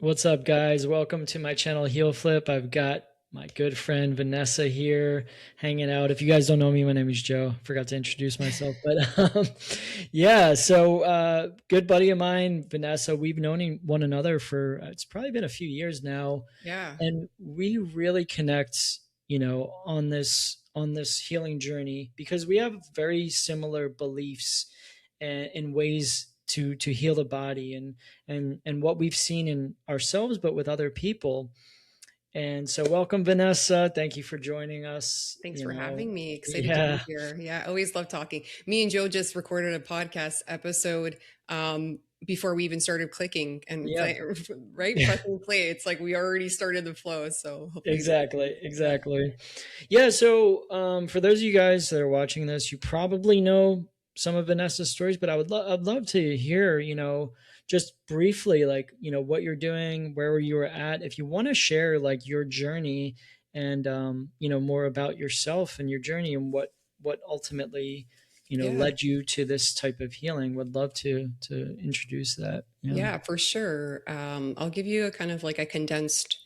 What's up, guys? Welcome to my channel, Heel Flip. I've got my good friend Vanessa here hanging out. If you guys don't know me, my name is Joe. Forgot to introduce myself, but yeah. So, good buddy of mine, Vanessa. We've known one another for it's probably been a few years now, Yeah. and we really connect. On this healing journey because we have very similar beliefs and in ways to heal the body and what we've seen in ourselves but with other people. And so welcome, Vanessa. Thank you for joining us. Thanks for having me. Excited to be Yeah. here. Yeah, I always love talking. Me and Joe just recorded a podcast episode before we even started clicking and Yep. play, right? Pressing play. It's like we already started the flow. So hopefully this will Exactly, be, yeah. exactly. Yeah, so for those of you guys that are watching this, you probably know some of Vanessa's stories, but I'd love to hear, just briefly, like, what you're doing, where you were at. If you want to share like your journey and more about yourself and your journey and what ultimately, Yeah. led you to this type of healing, would love to introduce that. Yeah. Yeah, for sure. I'll give you a kind of like a condensed,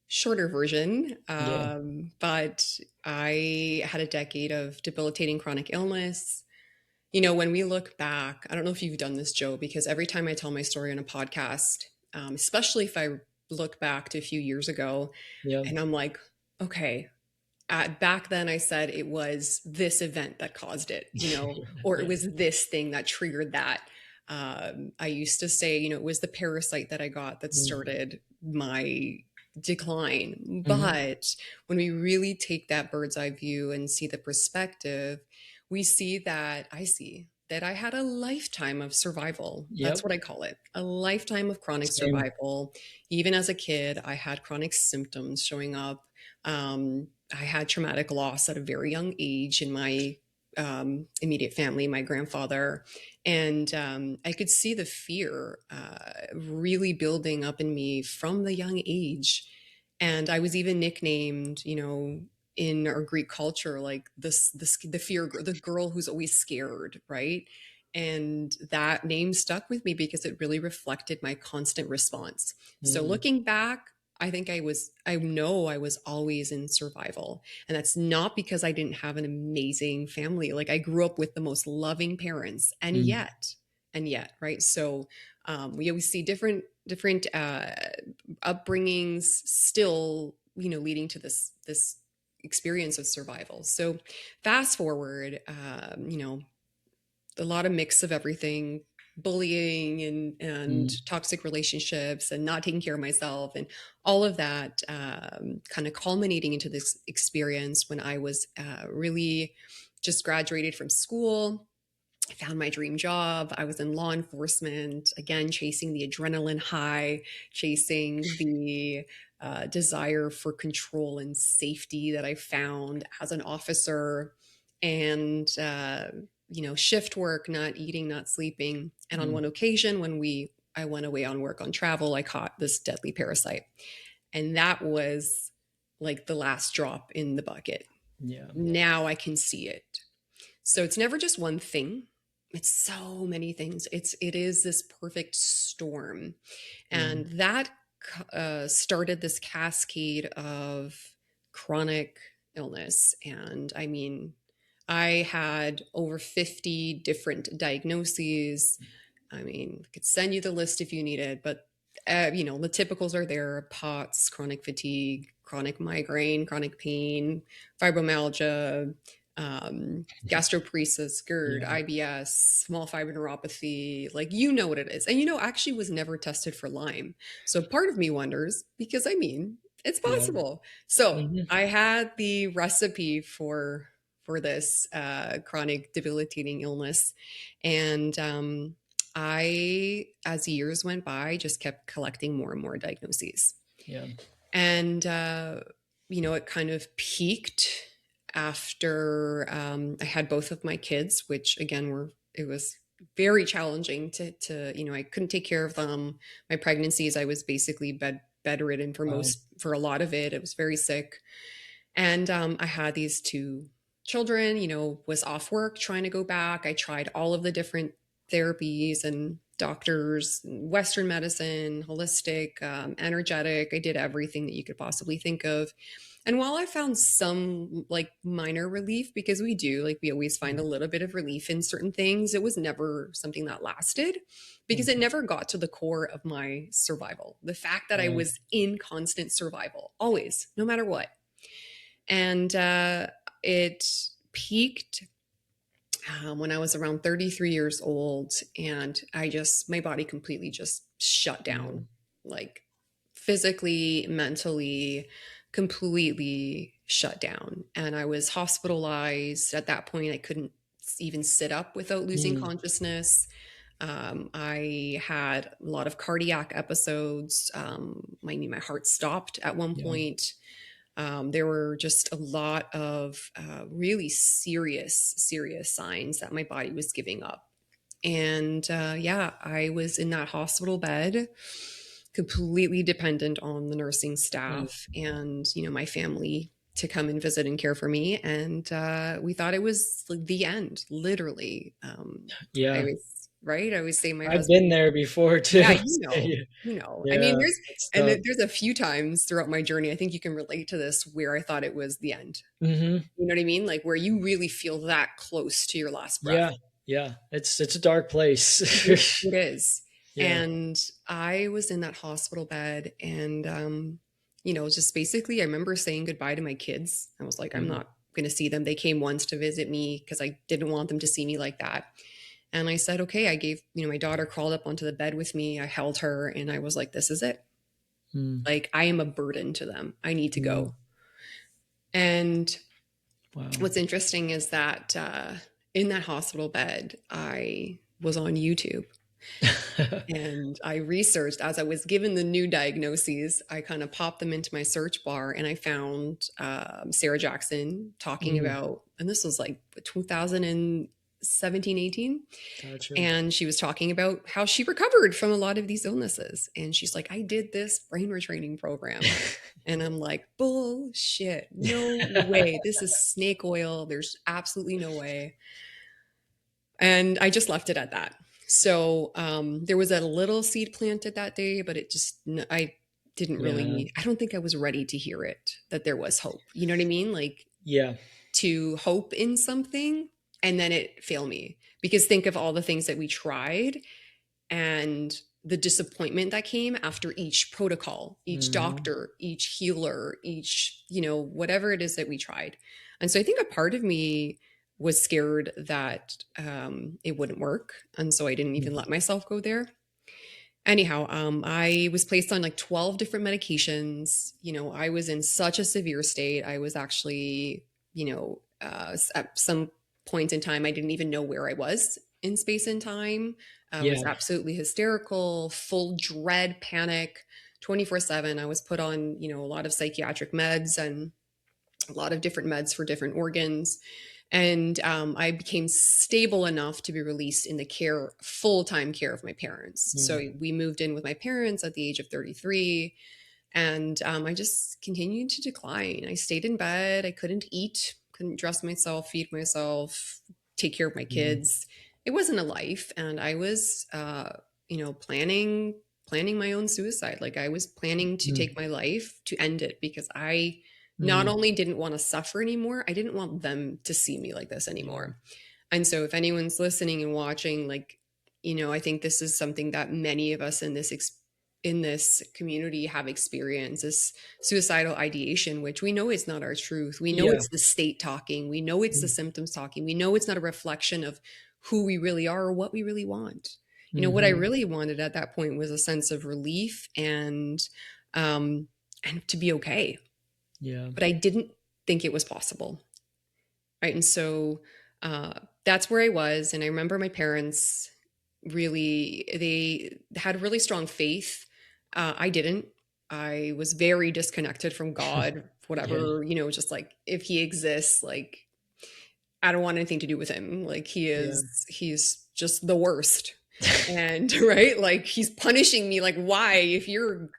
shorter version. Yeah. But I had a decade of debilitating chronic illness. When we look back, I don't know if you've done this, Joe, because every time I tell my story on a podcast, especially if I look back to a few years ago, Yeah. and I'm like, okay, back then I said it was this event that caused it, or it Yeah. was this thing that triggered that. I used to say, it was the parasite that I got that started my decline. Mm-hmm. But when we really take that bird's eye view and see the perspective, we see that I see that I had a lifetime of survival. That's Yep. what I call it, a lifetime of chronic Same. survival. Even as a kid, I had chronic symptoms showing up. I had traumatic loss at a very young age in my immediate family, my grandfather. And I could see the fear really building up in me from the young age. And I was even nicknamed, in our Greek culture, like the fear, the girl who's always scared, right? And that name stuck with me because it really reflected my constant response. So Mm. looking back, I know I was always in survival. And that's not because I didn't have an amazing family. Like I grew up with the most loving parents, Mm. and yet, right? So we always see different upbringings still, leading to this experience of survival. So fast forward, a lot of mix of everything, bullying and Mm. toxic relationships and not taking care of myself and all of that, kind of culminating into this experience when I was really just graduated from school. I found my dream job. I was in law enforcement, again, chasing the adrenaline high, chasing the desire for control and safety that I found as an officer, and shift work, not eating, not sleeping. And on Mm. one occasion, when I went away on work on travel, I caught this deadly parasite, and that was like the last drop in the bucket. Yeah. Now I can see it. So it's never just one thing. It's so many things. It is this perfect storm, Mm. and that started this cascade of chronic illness. And I mean, I had over 50 different diagnoses. I mean, I could send you the list if you needed, but the typicals are there: POTS, chronic fatigue, chronic migraine, chronic pain, fibromyalgia, gastroparesis, GERD, Yeah. IBS, small fiber neuropathy. Like, you know what it is. And, actually was never tested for Lyme. So part of me wonders, because I mean, it's Yeah. possible. So Mhm. I had the recipe for this chronic debilitating illness. And as years went by, just kept collecting more and more diagnoses. Yeah. And, it kind of peaked after I had both of my kids, which again it was very challenging I couldn't take care of them. My pregnancies, I was basically bedridden Wow. for a lot of it. I was very sick. And I had these two children, was off work trying to go back. I tried all of the different therapies, and doctors, Western medicine, holistic, energetic. I did everything that you could possibly think of. And while I found some like minor relief, because we do, like, we always find a little bit of relief in certain things, it was never something that lasted because it Mhm. never got to the core of my survival. The fact that I Wow. was in constant survival, always, no matter what. And it peaked when I was around 33 years old, and my body completely just shut down, Yeah. like physically, mentally, completely shut down. And I was hospitalized. At that point, I couldn't even sit up without losing Mm. consciousness. I had a lot of cardiac episodes. My heart stopped at one Yeah. point. There were just a lot of really serious signs that my body was giving up. And yeah, I was in that hospital bed, completely dependent on the nursing Mm. staff and, my family to come and visit and care for me. And we thought it was like the end, literally. I Yeah. was right. I always say my I've been husband, there before too. yeah, So, yeah. I mean, Yeah. It's tough. there's a few times throughout my journey, I think you can relate to this, where I thought it was the end. Mhm. You know what I mean? Like where you really feel that close to your last breath. Yeah. Yeah. It's a dark place. It is. Yeah. And I was in that hospital bed, and just basically I remember saying goodbye to my kids. I was like, I'm Mhm. not going to see them. They came once to visit me because I didn't want them to see me like that. And I said, okay, I gave, my daughter crawled up onto the bed with me. I held her and I was like, this is it. Mm. Like, I am a burden to them. I need to Mm. go. And Wow. what's interesting is that in that hospital bed, I was on YouTube and I researched as I was given the new diagnoses. I kind of popped them into my search bar and I found Sarah Jackson talking Mm. about, and this was like 2017, 18. Gotcha. And she was talking about how she recovered from a lot of these illnesses. And she's like, I did this brain retraining program. And I'm like, bullshit. No way. This is snake oil. There's absolutely no way. And I just left it at that. So there was a little seed planted that day, but I didn't Yeah. really, I don't think I was ready to hear it, that there was hope. You know what I mean? Like Yeah. to hope in something and then it fail me. Because think of all the things that we tried and the disappointment that came after each protocol, each Mhm. doctor, each healer, each, whatever it is that we tried. And so I think a part of me was scared that it wouldn't work. And so I didn't even Mhm. let myself go there. Anyhow, I was placed on like 12 different medications. I was in such a severe state. I was actually, at some point in time, I didn't even know where I was in space and time. I was Yeah. absolutely hysterical, full dread, panic, 24/7. I was put on, a lot of psychiatric meds and a lot of different meds for different organs. And I became stable enough to be released in the full time care of my parents. So Mm. we moved in with my parents at the age of 33. And I just continued to decline. I stayed in bed. I couldn't eat, couldn't dress myself, feed myself, take care of my Mm. kids. It wasn't a life. And I was, planning my own suicide. Like I was planning to take Mm. my life to end it because I not Mm. only didn't want to suffer anymore, I didn't want them to see me like this Yeah. anymore. And so if anyone's listening and watching, like, I think this is something that many of us in this community have experienced, this suicidal ideation, which we know is not our truth. We know Yeah. it's the state talking. We know it's the Mm. symptoms talking. We know it's not a reflection of who we really are or what we really want. What I Mhm. really wanted at that point was a sense of relief um and to be okay. Yeah. But I didn't think it was possible. Right. And so that's where I was. And I remember my parents they had really strong faith. I didn't. I was very disconnected from God, Yeah. whatever, just like if he exists, like I don't want anything to do with him. Like Yeah. he's just the worst. And right, like he's punishing me. Like, why? If you're,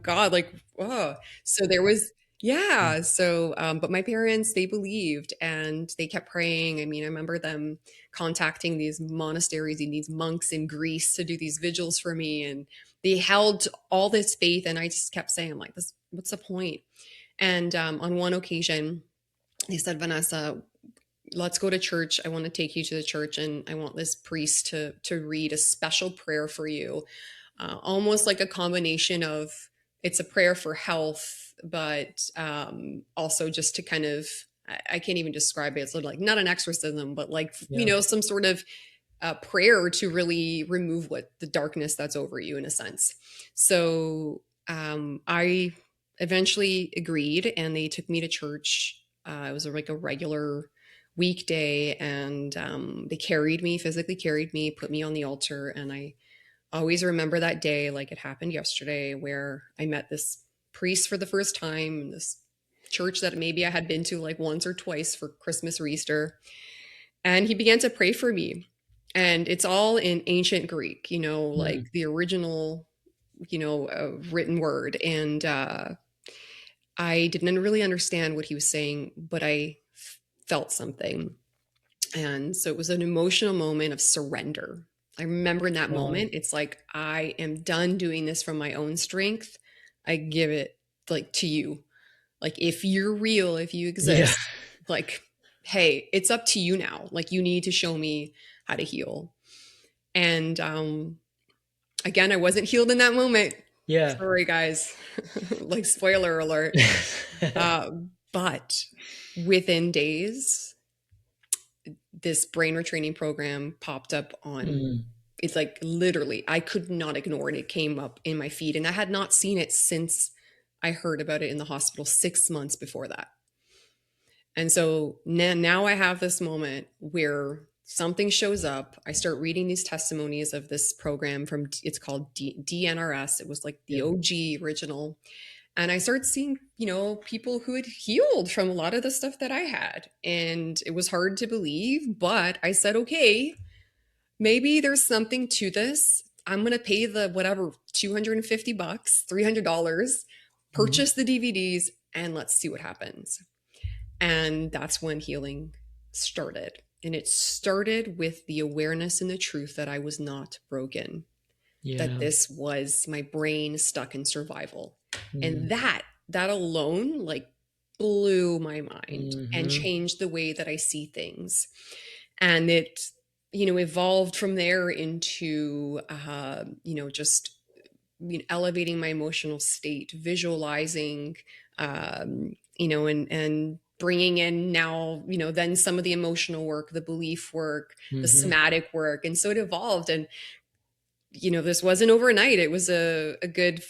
God, like, oh. So there was Yeah. So, but my parents, they believed and they kept praying. I mean, I remember them contacting these monasteries and these monks in Greece to do these vigils for me. And they held all this faith. And I just kept saying, I'm like, this, what's the point? And on one occasion, they said, Vanessa, let's go to church. I want to take you to the church and I want this priest to read a special prayer for you. Almost like a combination of it's a prayer for health, but also just to kind of I can't even describe it. It's like not an exorcism, but like Yeah. some sort of prayer to really remove what the darkness that's over you in a sense. So I eventually agreed, and they took me to church. It was like a regular weekday, and they carried me, physically carried me, put me on the altar, and I always remember that day like it happened yesterday, where I met this priest for the first time in this church that maybe I had been to like once or twice for Christmas or Easter. And he began to pray for me. And it's all in ancient Greek, like Mm. the original, written word. And I didn't really understand what he was saying, but I felt something. And so it was an emotional moment of surrender. I remember in that Wow. moment, it's like, I am done doing this from my own strength. I give it like to you. Like, if you're real, if you Yeah. exist, like, hey, it's up to you now. Like, you need to show me how to heal. And again, I wasn't healed in that moment. Yeah. Sorry, guys. Like, spoiler alert. But within days, this brain retraining program popped up on Mm. it's like literally I could not ignore it. It came up in my feed and I had not seen it since I heard about it in the hospital 6 months before that. And so now I have this moment where something shows up. I start reading these testimonies of this program from it's called DNRS. It was like the Yeah. OG original. And I started seeing, people who had healed from a lot of the stuff that I had. And it was hard to believe, but I said, okay, maybe there's something to this. I'm going to pay the whatever, 250 bucks, $300, Mhm. purchase the DVDs, and let's see what happens. And that's when healing started. And it started with the awareness and the truth that I was not broken, that Yeah. this was my brain stuck in survival. And Mm. that alone like blew my mind and Mhm. changed the way that I see things. And it evolved from there into just elevating my emotional state, visualizing, and bringing in now, then some of the emotional work, the belief work, the Mhm. somatic work. And so it evolved. And, this wasn't overnight. It was a good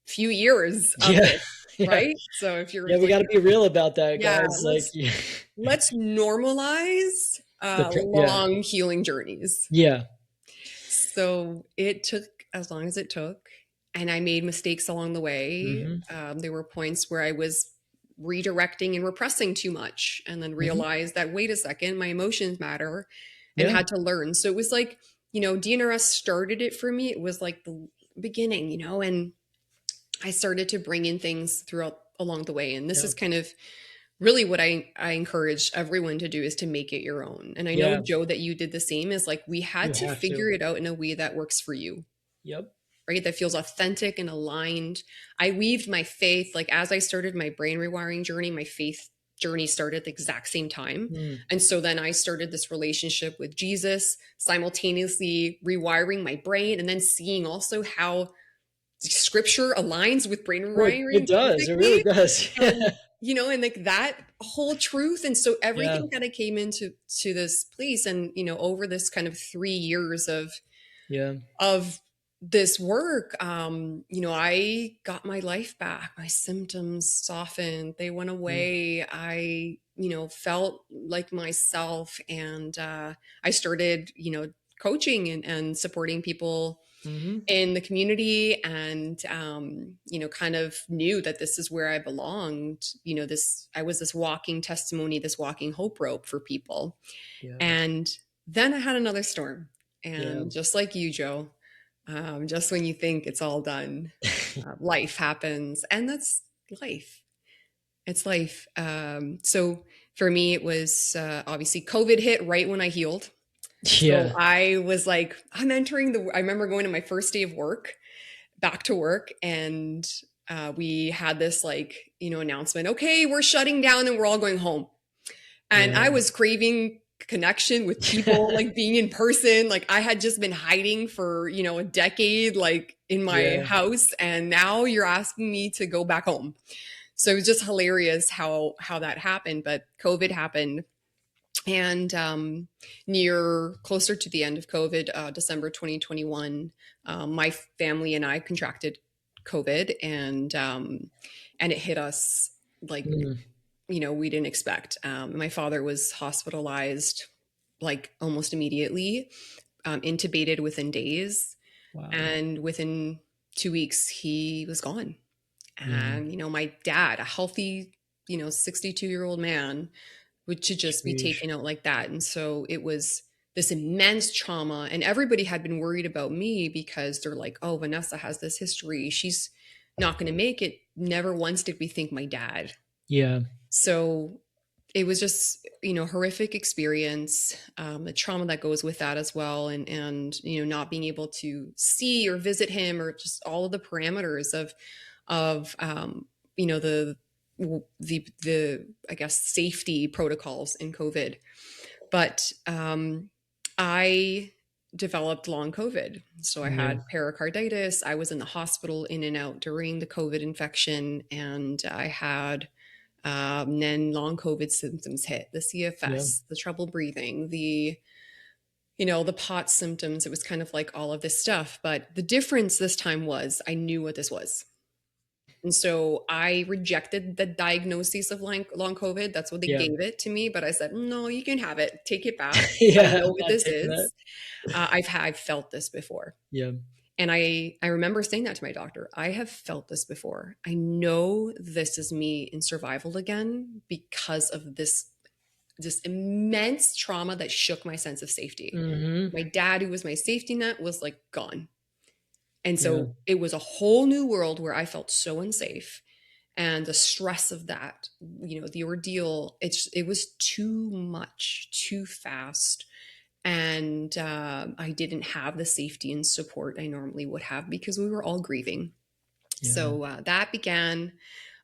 few years of Yeah. this, Yeah. right? So if you're Yeah, we looking gotta be at, real about that, yeah, guys, like, yeah. let's normalize Yeah. long healing journeys. Yeah. So it took as long as it took, and I made mistakes along the way. Mhm. There were points where I was redirecting and repressing too much, and then Mhm. realized that, wait a second, my emotions matter, and Yeah. had to learn. So it was like, DNRS started it for me. It was like the beginning, and I started to bring in things throughout along the way. And this Yeah. is kind of really what I encourage everyone to do, is to make it your own. And I know, Yeah. Joe, that you did the same. Is like, we You had to have to. figure it out in a way that works for you, Yep. right? That feels authentic and aligned. I weaved my faith, like as I started my brain rewiring journey, my faith journey started at the exact same time. Mm. And so then I started this relationship with Jesus, simultaneously rewiring my brain and then seeing also how scripture aligns with brain Oh, it rewiring does, it really perfectly. does. And and like that whole truth. And so Yeah. everything kind of came into this place. And over this kind of 3 years Yeah. of this work, I got my life back. My symptoms softened, they went Mm. away. I felt like myself. And I started coaching and supporting people Mhm. in the community. And kind of knew that this is where I belonged. This I was this walking testimony, this walking hope rope for people. Yeah. And then I had another storm. Yeah. And just like you, Joe, just when you think it's all done, life happens. And that's life. It's life. So for me, it was obviously COVID hit right when I healed. So Yeah. I was like, I'm entering the. I remember going to my first day of work, back to work, and we had this like announcement. Okay, we're shutting down and we're all going home. And Yeah. I was craving connection with people, like being in person. Like I had just been hiding for a decade, like in my Yeah. house, and now you're asking me to go back home. So it was just hilarious how that happened. But COVID happened, and near closer to the end of COVID, December 2021, my family and I contracted COVID, and it hit us like Mm. we didn't expect. My father was hospitalized like almost immediately, intubated within days, Wow. and within 2 weeks he was gone. Mm. And my dad, a healthy 62-year-old man, would to just be Sheesh. taken out like that. And so it was this immense trauma, and everybody had been worried about me because they're like, oh, Vanessa has this history, she's not going to make it. Never once did we think my dad. Yeah. So it was just horrific experience, the trauma that goes with that as well, and not being able to see or visit him, or just all of the parameters of the I guess safety protocols in COVID. But I developed long COVID. So I Yeah. had pericarditis. I was in the hospital in and out during the COVID infection, and I had then long COVID symptoms hit: the Yeah. CFS, the trouble breathing, the POTS symptoms. It was kind of like all of this stuff. But the difference this time was I knew what this was. And so I rejected the diagnosis of long COVID. That's what they Yeah. gave it to me. But I said, no, you can have it. Take it back. I Yeah. know I'm what not this taking that. is. I've felt this before. Yeah. And I remember saying that to my doctor. I have felt this before. I know this is me in survival again because of this immense trauma that shook my sense of safety. Hmm. My dad, who was my safety net, was like gone. And Yeah. so it was a whole new world where I felt so unsafe. And the stress of that, the ordeal, it was too much, too fast. And I didn't have the safety and support I normally would have because we were all grieving. Yeah. So that began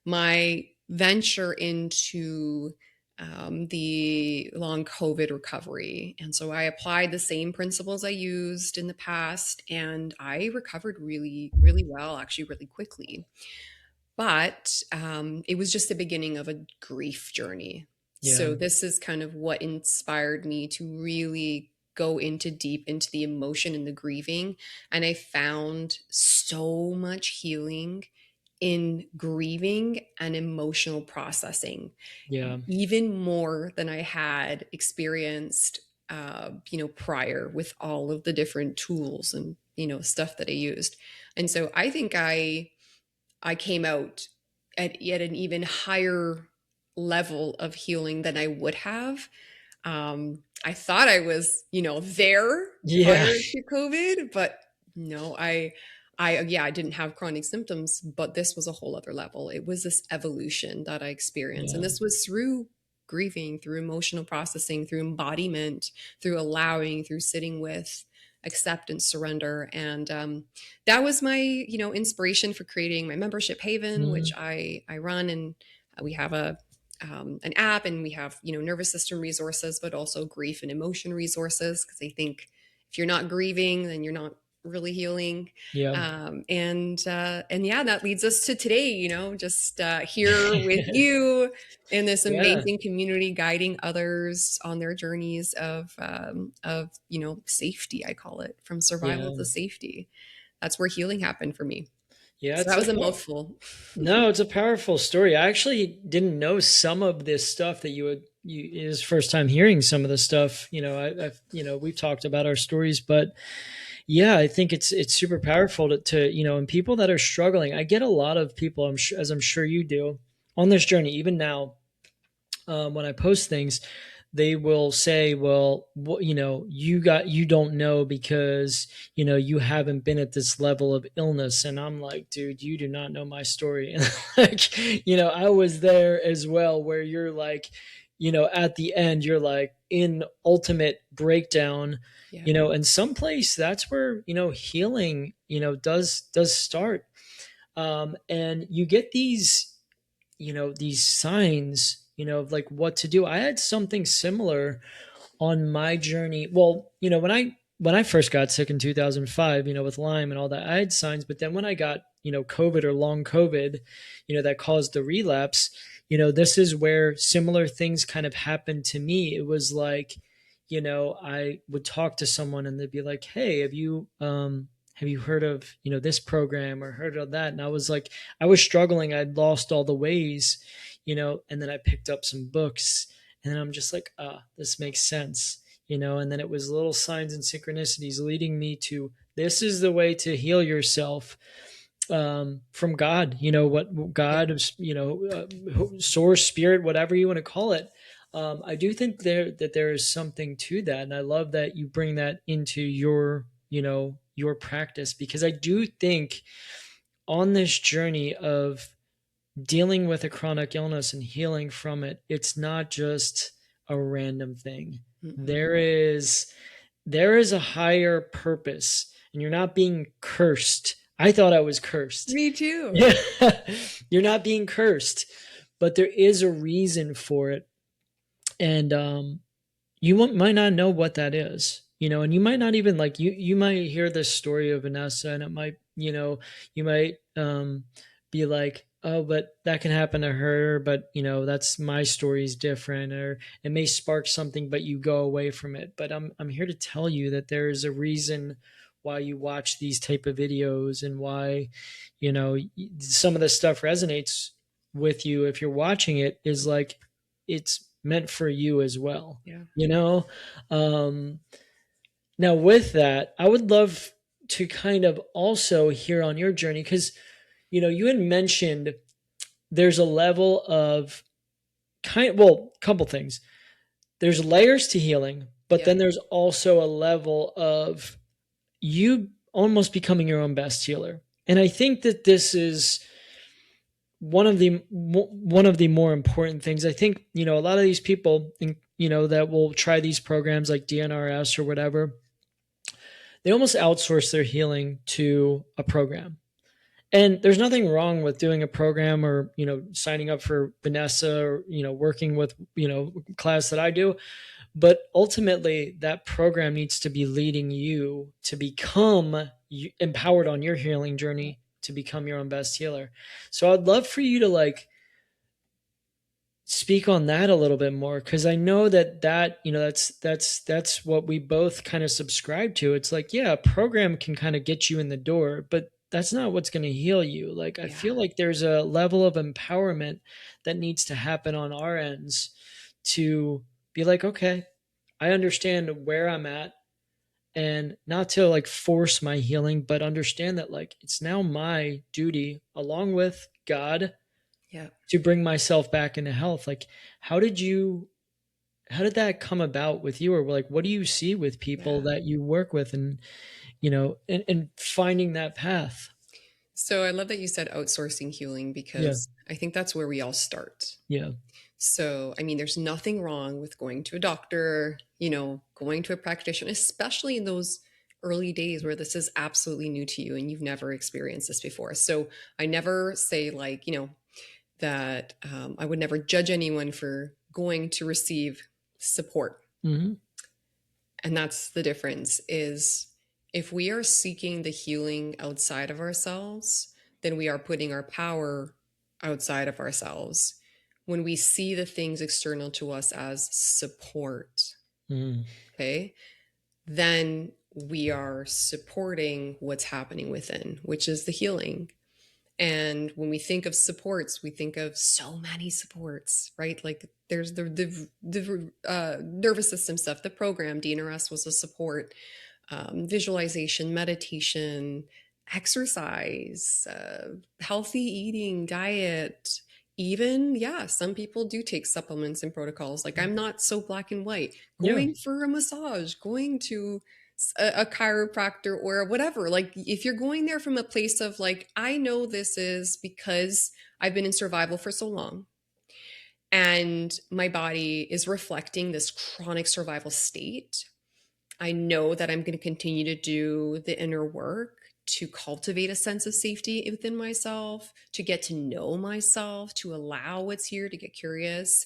my venture into the long COVID recovery. And so I applied the same principles I used in the past, and I recovered really, really well, actually, really quickly. But it was just the beginning of a grief journey. Yeah. So this is kind of what inspired me to really go into deep into the emotion and the grieving. And I found so much healing in grieving and emotional processing, Yeah. even more than I had experienced, prior, with all of the different tools and stuff that I used. And so I think I came out at yet an even higher level of healing than I would have. I thought I was, there Yeah. prior to COVID, but no, yeah, I didn't have chronic symptoms, but this was a whole other level. It was this evolution that I experienced. And Yeah. this was through grieving, through emotional processing, through embodiment, through allowing, through sitting with, acceptance, surrender. And that was my, inspiration for creating my membership Haven, which Hmm. I run. And we have an app, and we have nervous system resources, but also grief and emotion resources, because I think if you're not grieving, then you're not really healing. Yeah. And yeah, that leads us to today, just here with you in this Yeah. amazing community, guiding others on their journeys of safety. I call it, from survival Yeah. to safety. That's where healing happened for me. Yeah. So that was a mouthful. No, it's a powerful story. I actually didn't know some of this stuff that it was first time hearing some of the stuff. I've, we've talked about our stories, but yeah, I think it's super powerful and people that are struggling. I get a lot of people, as I'm sure you do, on this journey, even now, when I post things, they will say, well, what, you don't know because, you haven't been at this level of illness. And I'm like, dude, you do not know my story. And like, I was there as well, where you're like, at the end, you're like in ultimate breakdown, Yeah. and someplace that's where, healing, does start. And you get these signs, of like what to do. I had something similar on my journey. Well, when I first got sick in 2005, with Lyme and all that, I had signs. But then when I got, COVID or long COVID, that caused the relapse, this is where similar things kind of happened to me. It was like, I would talk to someone and they'd be like, "Hey, have you heard of, this program or heard of that?" And I was like, I was struggling. I'd lost all the ways, and then I picked up some books, and then I'm just like, this makes sense, and then it was little signs and synchronicities leading me to, this is the way to heal yourself, from God, what Yeah. God, source, spirit, whatever you want to call it. I do think there is something to that. And I love that you bring that into your practice, because I do think on this journey of dealing with a chronic illness and healing from it, it's not just a random thing. Mm-mm. There is a higher purpose, and you're not being cursed. I thought I was cursed. Me too. Yeah. You're not being cursed, but there is a reason for it. And might not know what that is, and you might not even like, you might hear this story of Vanessa, and it might, you might be like, oh, but that can happen to her, but that's, my story's different, or it may spark something, but you go away from it. But I'm here to tell you that there is a reason why you watch these type of videos, and why, some of the stuff resonates with you. If you're watching it, is like, it's meant for you as well, Yeah. you know um now with that, I would love to kind of also hear on your journey, because you had mentioned there's a level of couple things. There's layers to healing, but Yeah. then there's also a level of you almost becoming your own best healer. And I think that this is one of the more important things. I think, a lot of these people, that will try these programs like DNRS or whatever, they almost outsource their healing to a program. And there's nothing wrong with doing a program, or signing up for Vanessa, or working with class that I do. But ultimately, that program needs to be leading you to become empowered on your healing journey, to become your own best healer. So I'd love for you to like speak on that a little bit more, because I know that's what we both kind of subscribe to. It's like, yeah, a program can kind of get you in the door, but that's not what's going to heal you. Like, I Yeah. feel like there's a level of empowerment that needs to happen on our ends, to be like, okay, I understand where I'm at, and not to like force my healing, but understand that like it's now my duty, along with God, Yeah. to bring myself back into health. Like, how did you how did that come about with you? Or like, what do you see with people Yeah. that you work with, and and finding that path? So I love that you said outsourcing healing, Yeah. because I think that's where we all start. Yeah. So, I mean, there's nothing wrong with going to a doctor, going to a practitioner, especially in those early days where this is absolutely new to you and you've never experienced this before. So, I never say, like, that I would never judge anyone for going to receive support. Hmm. And that's the difference, is if we are seeking the healing outside of ourselves, then we are putting our power outside of ourselves. When we see the things external to us as support, Hmm. okay, then we are supporting what's happening within, which is the healing. And when we think of supports, we think of so many supports, right? Like there's the nervous system stuff. The program DNRS was a support, visualization, meditation, exercise, healthy eating, diet, even, yeah, some people do take supplements and protocols. Like, I'm not so black and white. Yeah. Going for a massage, going to a chiropractor or whatever. Like, if you're going there from a place of like, I know this is because I've been in survival for so long and my body is reflecting this chronic survival state. I know that I'm going to continue to do the inner work to cultivate a sense of safety within myself, to get to know myself, to allow what's here, to get curious.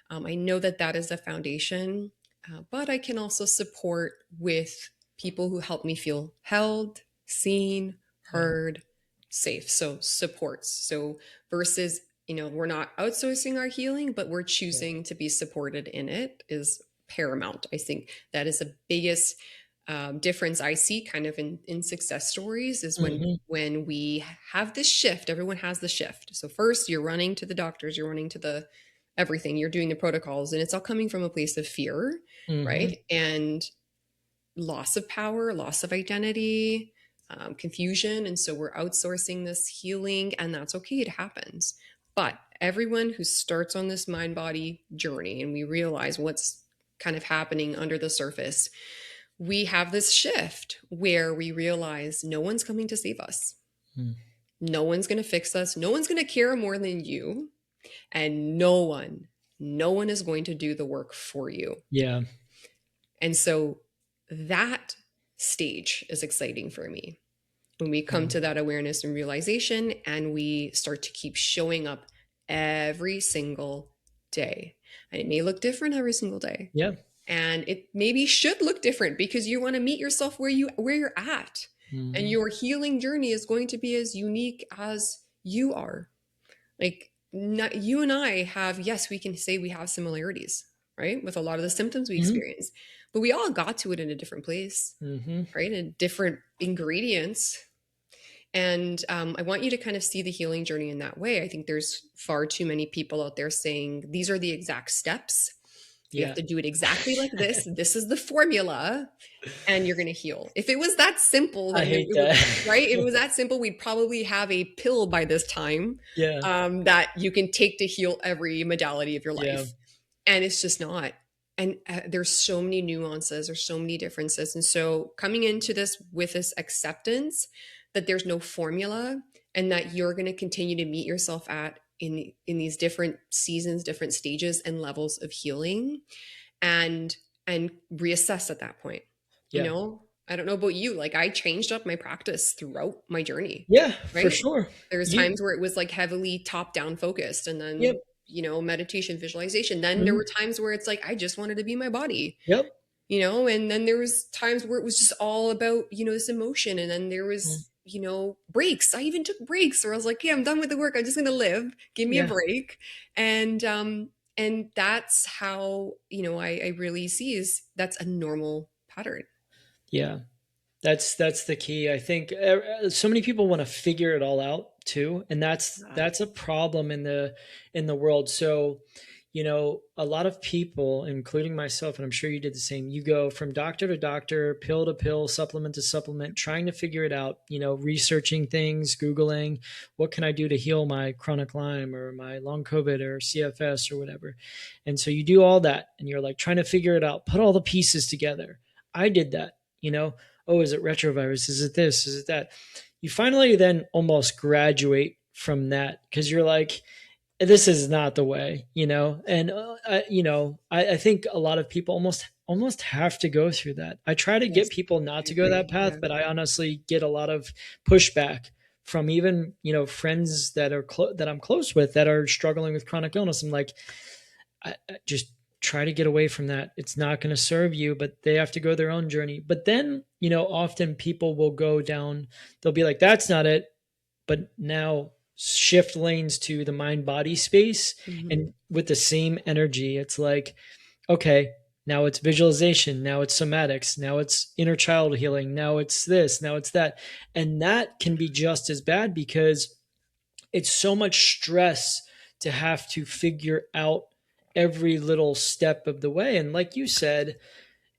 I know that that is the foundation, but I can also support with people who help me feel held, seen, Yeah. heard, safe. So supports. So versus, we're not outsourcing our healing, but we're Yeah. choosing to be supported in it is paramount. I think that is the biggest difference I see kind of in success stories is Hmm. when we have this shift. Everyone has the shift. So first you're running to the doctors, you're running to the everything, you're doing the protocols, and it's all coming from a place of fear, Hmm. right? And loss of power, loss of identity, confusion. And so we're outsourcing this healing, and that's okay, it happens. But everyone who starts on this mind body journey and we realize what's kind of happening under the surface, we have this shift where we realize no one's coming to save us. No one's going to fix us. No one's going to care more than you. And no one is going to do the work for you. Yeah. And so that stage is exciting for me when we come Yeah. to that awareness and realization and we start to keep showing up every single day. And it may look different every single day. Yeah. And it maybe should look different because you want to meet yourself where you're at. And Hmm. your healing journey is going to be as unique as you are. Like, not, you and I have, yes, we can say we have similarities, right? With a lot of the symptoms we Hmm. experience, but we all got to it in a different place, Hmm. right? And different ingredients. And I want you to kind of see the healing journey in that way. I think there's far too many people out there saying these are the exact steps. You have Yeah. to do it exactly like this. This is the formula, and you're going to heal. If it was that simple, I then hate it would, that. right? If it was that simple, we'd probably have a pill by this time Yeah. that you can take to heal every modality of your Yeah. life. And it's just not. And there's so many nuances, there's so many differences. And so coming into this with this acceptance that there's no formula and that you're going to continue to meet yourself at in these different seasons, different stages and levels of healing, and reassess at that point. you Yeah. know I don't know about you, like I changed up my practice throughout my journey, Yeah, for right? sure. There's You times where it was like heavily top down focused, and Yep. then meditation, visualization. Then there Mhm. were times where it's like I just wanted to be my body, Yep. and then there was times where it was just all about this emotion. And then there Mm. was breaks. I even took breaks where I was like, yeah, I'm done with the work, I'm just gonna live, give me a Yeah. break. And that's how I really see is that's a normal pattern. Yeah. That's the key. I think so many people want to figure it all out too, and that's a problem in the world. So, a lot of people, including myself, and I'm sure you did the same. You go from doctor to doctor, pill to pill, supplement to supplement, trying to figure it out. Researching things, googling, what can I do to heal my chronic Lyme or my long COVID or CFS or whatever. And so you do all that, and you're like trying to figure it out, put all the pieces together. I did that. Oh, is it retrovirus? Is it this? Is it that? You finally then almost graduate from that because you're like, this is not the way, And I think a lot of people almost have to go through that. I try to get Yes, people not I to go that agree. path, Yeah. but I honestly get a lot of pushback from even friends that are that I'm close with that are struggling with chronic illness. I'm like, I just try to get away from that. It's not going to serve you, but they have to go their own journey. But then, often people will go down, they'll be like, that's not it. But now shift lanes to the mind body space. Hmm. And with the same energy, it's like, okay, now it's visualization. Now it's somatics. Now it's inner child healing. Now it's this. Now it's that. And that can be just as bad because it's so much stress to have to figure out every little step of the way. And like you said,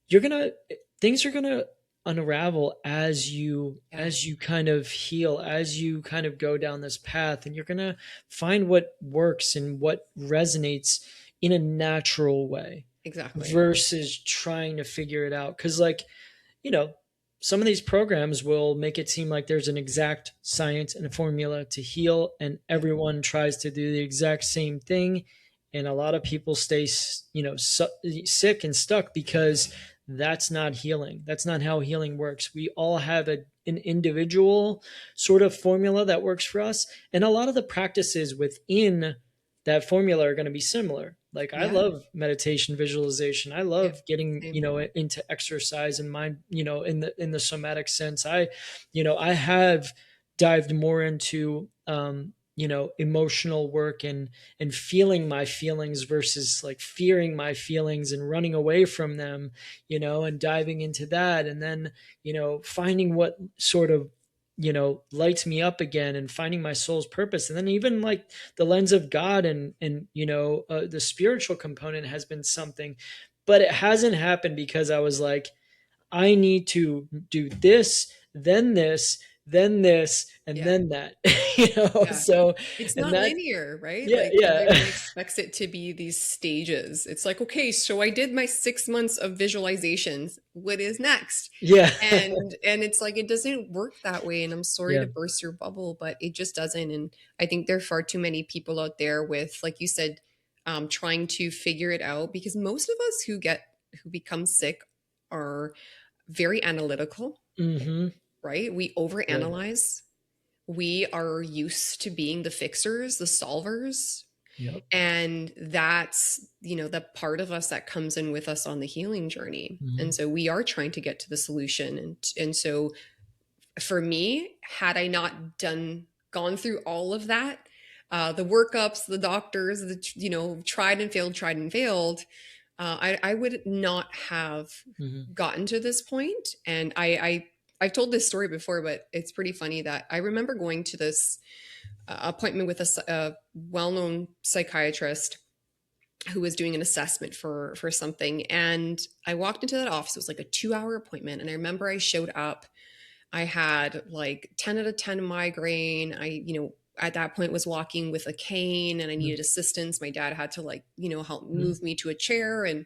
you're going to, things are going to unravel Yeah, as you kind of heal, as you kind of go down this path, and you're going to find what works and what resonates in a natural way exactly. versus trying to figure it out. Cuz like, you know, some of these programs will make it seem like there's an exact science and a formula to heal, and Yeah, everyone tries to do the exact same thing. And a lot of people stay, sick and stuck because that's not healing. That's not how healing works. We all have an individual sort of formula that works for us. And a lot of the practices within that formula are going to be similar. Like I yeah, love meditation, visualization. I yeah. love getting, Same. into exercise and mind, in the somatic sense. I have dived more into, emotional work and feeling my feelings versus like fearing my feelings and running away from them, and diving into that, and then, finding what sort of, lights me up again, and finding my soul's purpose. And then even like the lens of God, and the spiritual component has been something, but it hasn't happened because I was like, I need to do then this, and Yeah, then that. yeah. So, It's and not that, linear, right? yeah, Like yeah. everyone expects it to be these stages. It's like, okay, so I did my 6 months of visualizations. What is next? Yeah. And it's like it doesn't work that way. And I'm sorry Yeah. to burst your bubble, but it just doesn't. And I think there are far too many people out there with, like you said, trying to figure it out because most of us who become sick are very analytical, Mhm. right? We Yeah. overanalyze. We are used to being the fixers, the solvers, Yep. and that's the part of us that comes in with us on the healing journey. And Mhm. so we are trying to get to the solution. And so for me, had I not gone through all of that, the workups, the doctors, the tried and failed, I would not have Mhm. gotten to this point. And I've told this story before, but it's pretty funny that I remember going to this appointment with a well-known psychiatrist who was doing an assessment for something, and I walked into that office. It was like a 2-hour appointment, and I remember I showed up. I had like 10 out of 10 migraine. At that point was walking with a cane and I Mhm. needed assistance. My dad had to help Mhm. move me to a chair and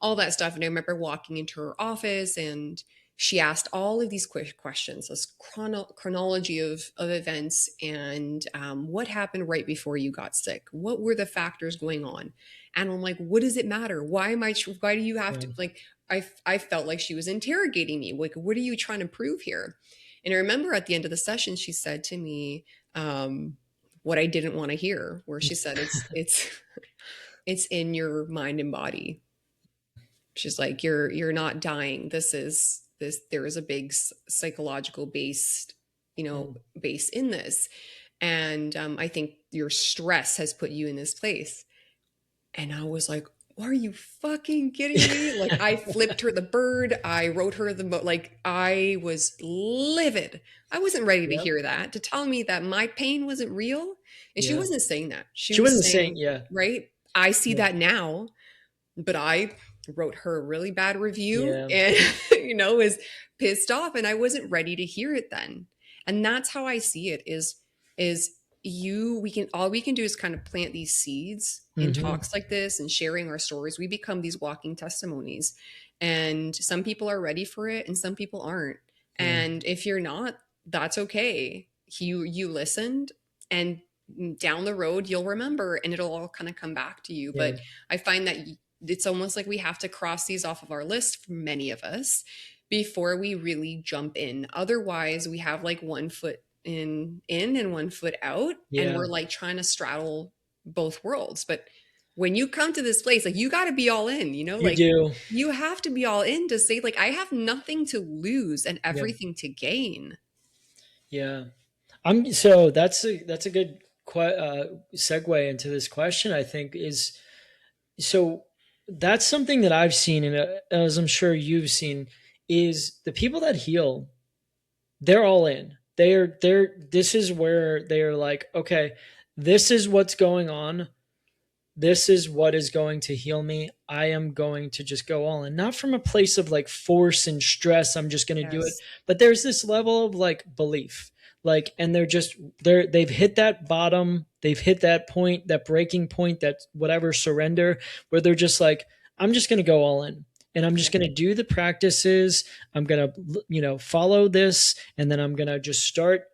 all that stuff. And I remember walking into her office and she asked all of these quick questions, this chronology of events, and what happened right before you got sick? What were the factors going on? And I'm like, what does it matter? Why do you have Yeah. to, like, I felt like she was interrogating me. Like, what are you trying to prove here? And I remember at the end of the session, she said to me, what I didn't want to hear, where she said, it's in your mind and body. She's like, you're not dying. There is a big psychological Mhm. base in this. And I think your stress has put you in this place. And I was like, are you fucking kidding me? Like, I flipped her the bird. I wrote her like, I was livid. I wasn't ready to Yep. hear that, to tell me that my pain wasn't real. And she Yeah. wasn't saying that. She She was wasn't saying, saying, yeah. right, I see Yeah. that now, but I wrote her a really bad review Yeah. and, was pissed off and I wasn't ready to hear it then. And that's how I see it is all we can do is kind of plant these seeds in Mhm. talks like this and sharing our stories. We become these walking testimonies. And some people are ready for it and some people aren't. Yeah. And if you're not, that's okay. You listened, and down the road you'll remember and it'll all kind of come back to you. Yeah. But I find that it's almost like we have to cross these off of our list for many of us before we really jump in. Otherwise, we have like one foot in and one foot out, and Yeah. we're like trying to straddle both worlds. But when you come to this place, like you got to be all in, You like do. you have to be all in to say like I have nothing to lose and Yeah. everything to gain. Yeah. So that's a good segue into this question. I think is, so that's something that I've seen, and as I'm sure you've seen, is the people that heal, they're all in. They're this is where they're like, okay, this is what's going on. this is what is going to heal me. I am going to just go all in, not from a place of like force and stress. I'm just going to do it. Yes. But there's this level of like belief, like, and they've hit that bottom. They've hit that point, that breaking point, that whatever surrender, where they're just like, I'm just going to go all in. And I'm Yeah. just going to do the practices. I'm going to, follow this. And then I'm going to just start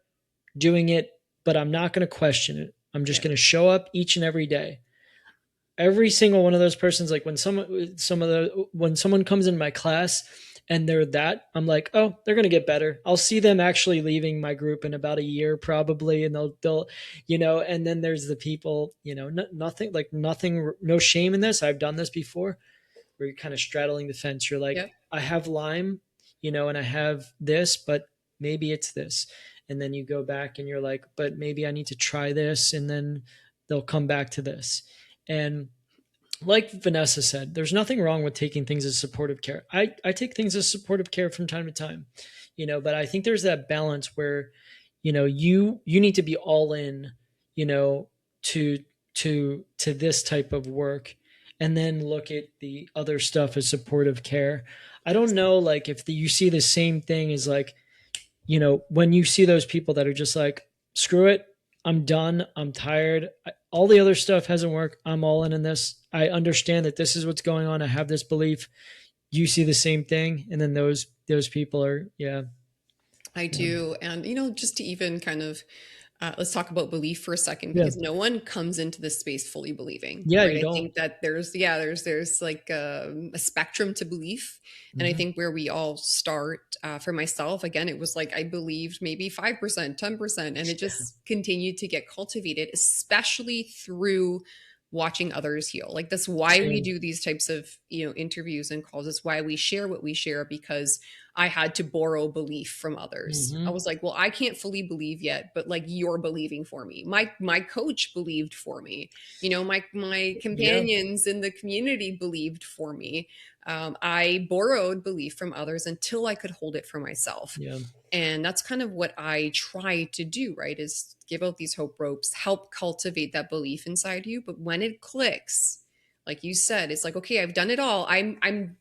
doing it, but I'm not going to question it. I'm just Yeah. going to show up each and every day. Every single one of those persons, like when someone comes in my class and they're that, I'm like, oh, they're going to get better. I'll see them actually leaving my group in about a year probably. And they'll, and then there's the people, nothing, no shame in this. I've done this before, where you're kind of straddling the fence. You're like, Yeah. I have Lyme, and I have this, but maybe it's this. And then you go back and you're like, but maybe I need to try this. And then they'll come back to this. And like Vanessa said, there's nothing wrong with taking things as supportive care. I take things as supportive care from time to time, but I think there's that balance where, you need to be all in, you know, to to this type of work, and then look at the other stuff as supportive care. I don't Yes. know, like if you see the same thing as like, when you see those people that are just like, screw it, I'm done, I'm tired, all the other stuff hasn't worked, I'm all in this. I understand that this is what's going on. I have this belief. You see the same thing, and then those people are, yeah, I yeah, do. And, just to even kind of, let's talk about belief for a second, yeah, because no one comes into this space fully believing, yeah. right? You I don't. think that there's like a spectrum to belief. And I Hmm. think where we all start, for myself, again, it was like I believed maybe 5%, 10%, and it just continued to get cultivated, especially through watching others heal. Like that's why we Same. do these types of, interviews and calls. It's why we share what we share, because I had to borrow belief from others. I Hmm. was like, well, I can't fully believe yet, but like you're believing for me. My coach believed for me. My Yeah, companions in the community believed for me. I borrowed belief from others until I could hold it for myself. yeah, And that's kind of what I try to do, right? Is give out these hope ropes, help cultivate that belief inside you. But when it clicks, like you said, it's like, okay, I've done it all. I'm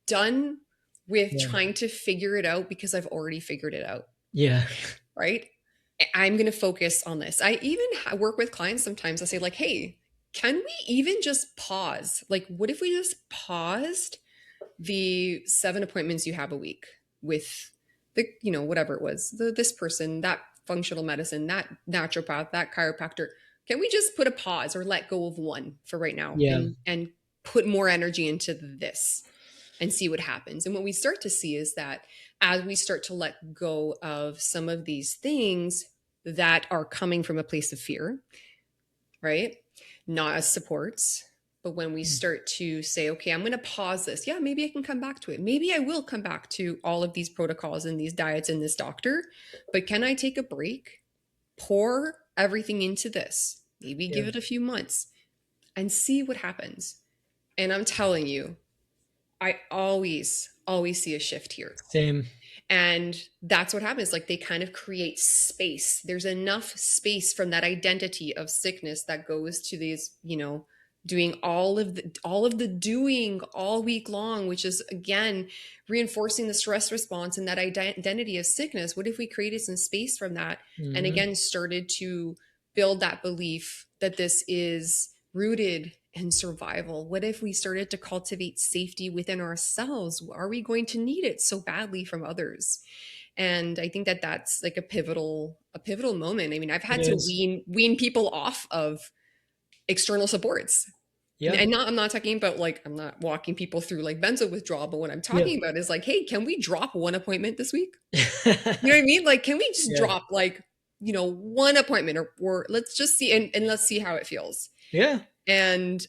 done with yeah, trying to figure it out because I've already figured it out, yeah, right? I'm going to focus on this. I even work with clients sometimes. I say, like, hey, can we even just pause? Like, what if we just paused the 7 appointments you have a week with the, whatever it was, this person, that functional medicine, that naturopath, that chiropractor? Can we just put a pause or let go of one for right now yeah. and put more energy into this and see what happens? And what we start to see is that as we start to let go of some of these things that are coming from a place of fear, right? Not as supports. But when we start to say, okay, I'm going to pause this. Yeah, maybe I can come back to it. Maybe I will come back to all of these protocols and these diets and this doctor. But can I take a break, pour everything into this, maybe Yeah. give it a few months and see what happens? And I'm telling you, I always see a shift here. Same. And that's what happens. Like they kind of create space. There's enough space from that identity of sickness that goes to these, doing all of the doing all week long, which is again reinforcing the stress response and that identity of sickness. What if we created some space from that and Hmm. again started to build that belief that this is rooted in survival? What if we started to cultivate safety within ourselves? Are we going to need it so badly from others? And I think that that's like a pivotal moment. I mean, I've It had to is. wean people off of external supports. Yeah. And I'm not talking about like I'm not walking people through like benzo withdrawal, but what I'm Yeah. talking about is like, hey, can we drop one appointment this week? You know what I mean? Like, can we just Yeah. drop like, one appointment or let's just see and let's see how it feels. Yeah. And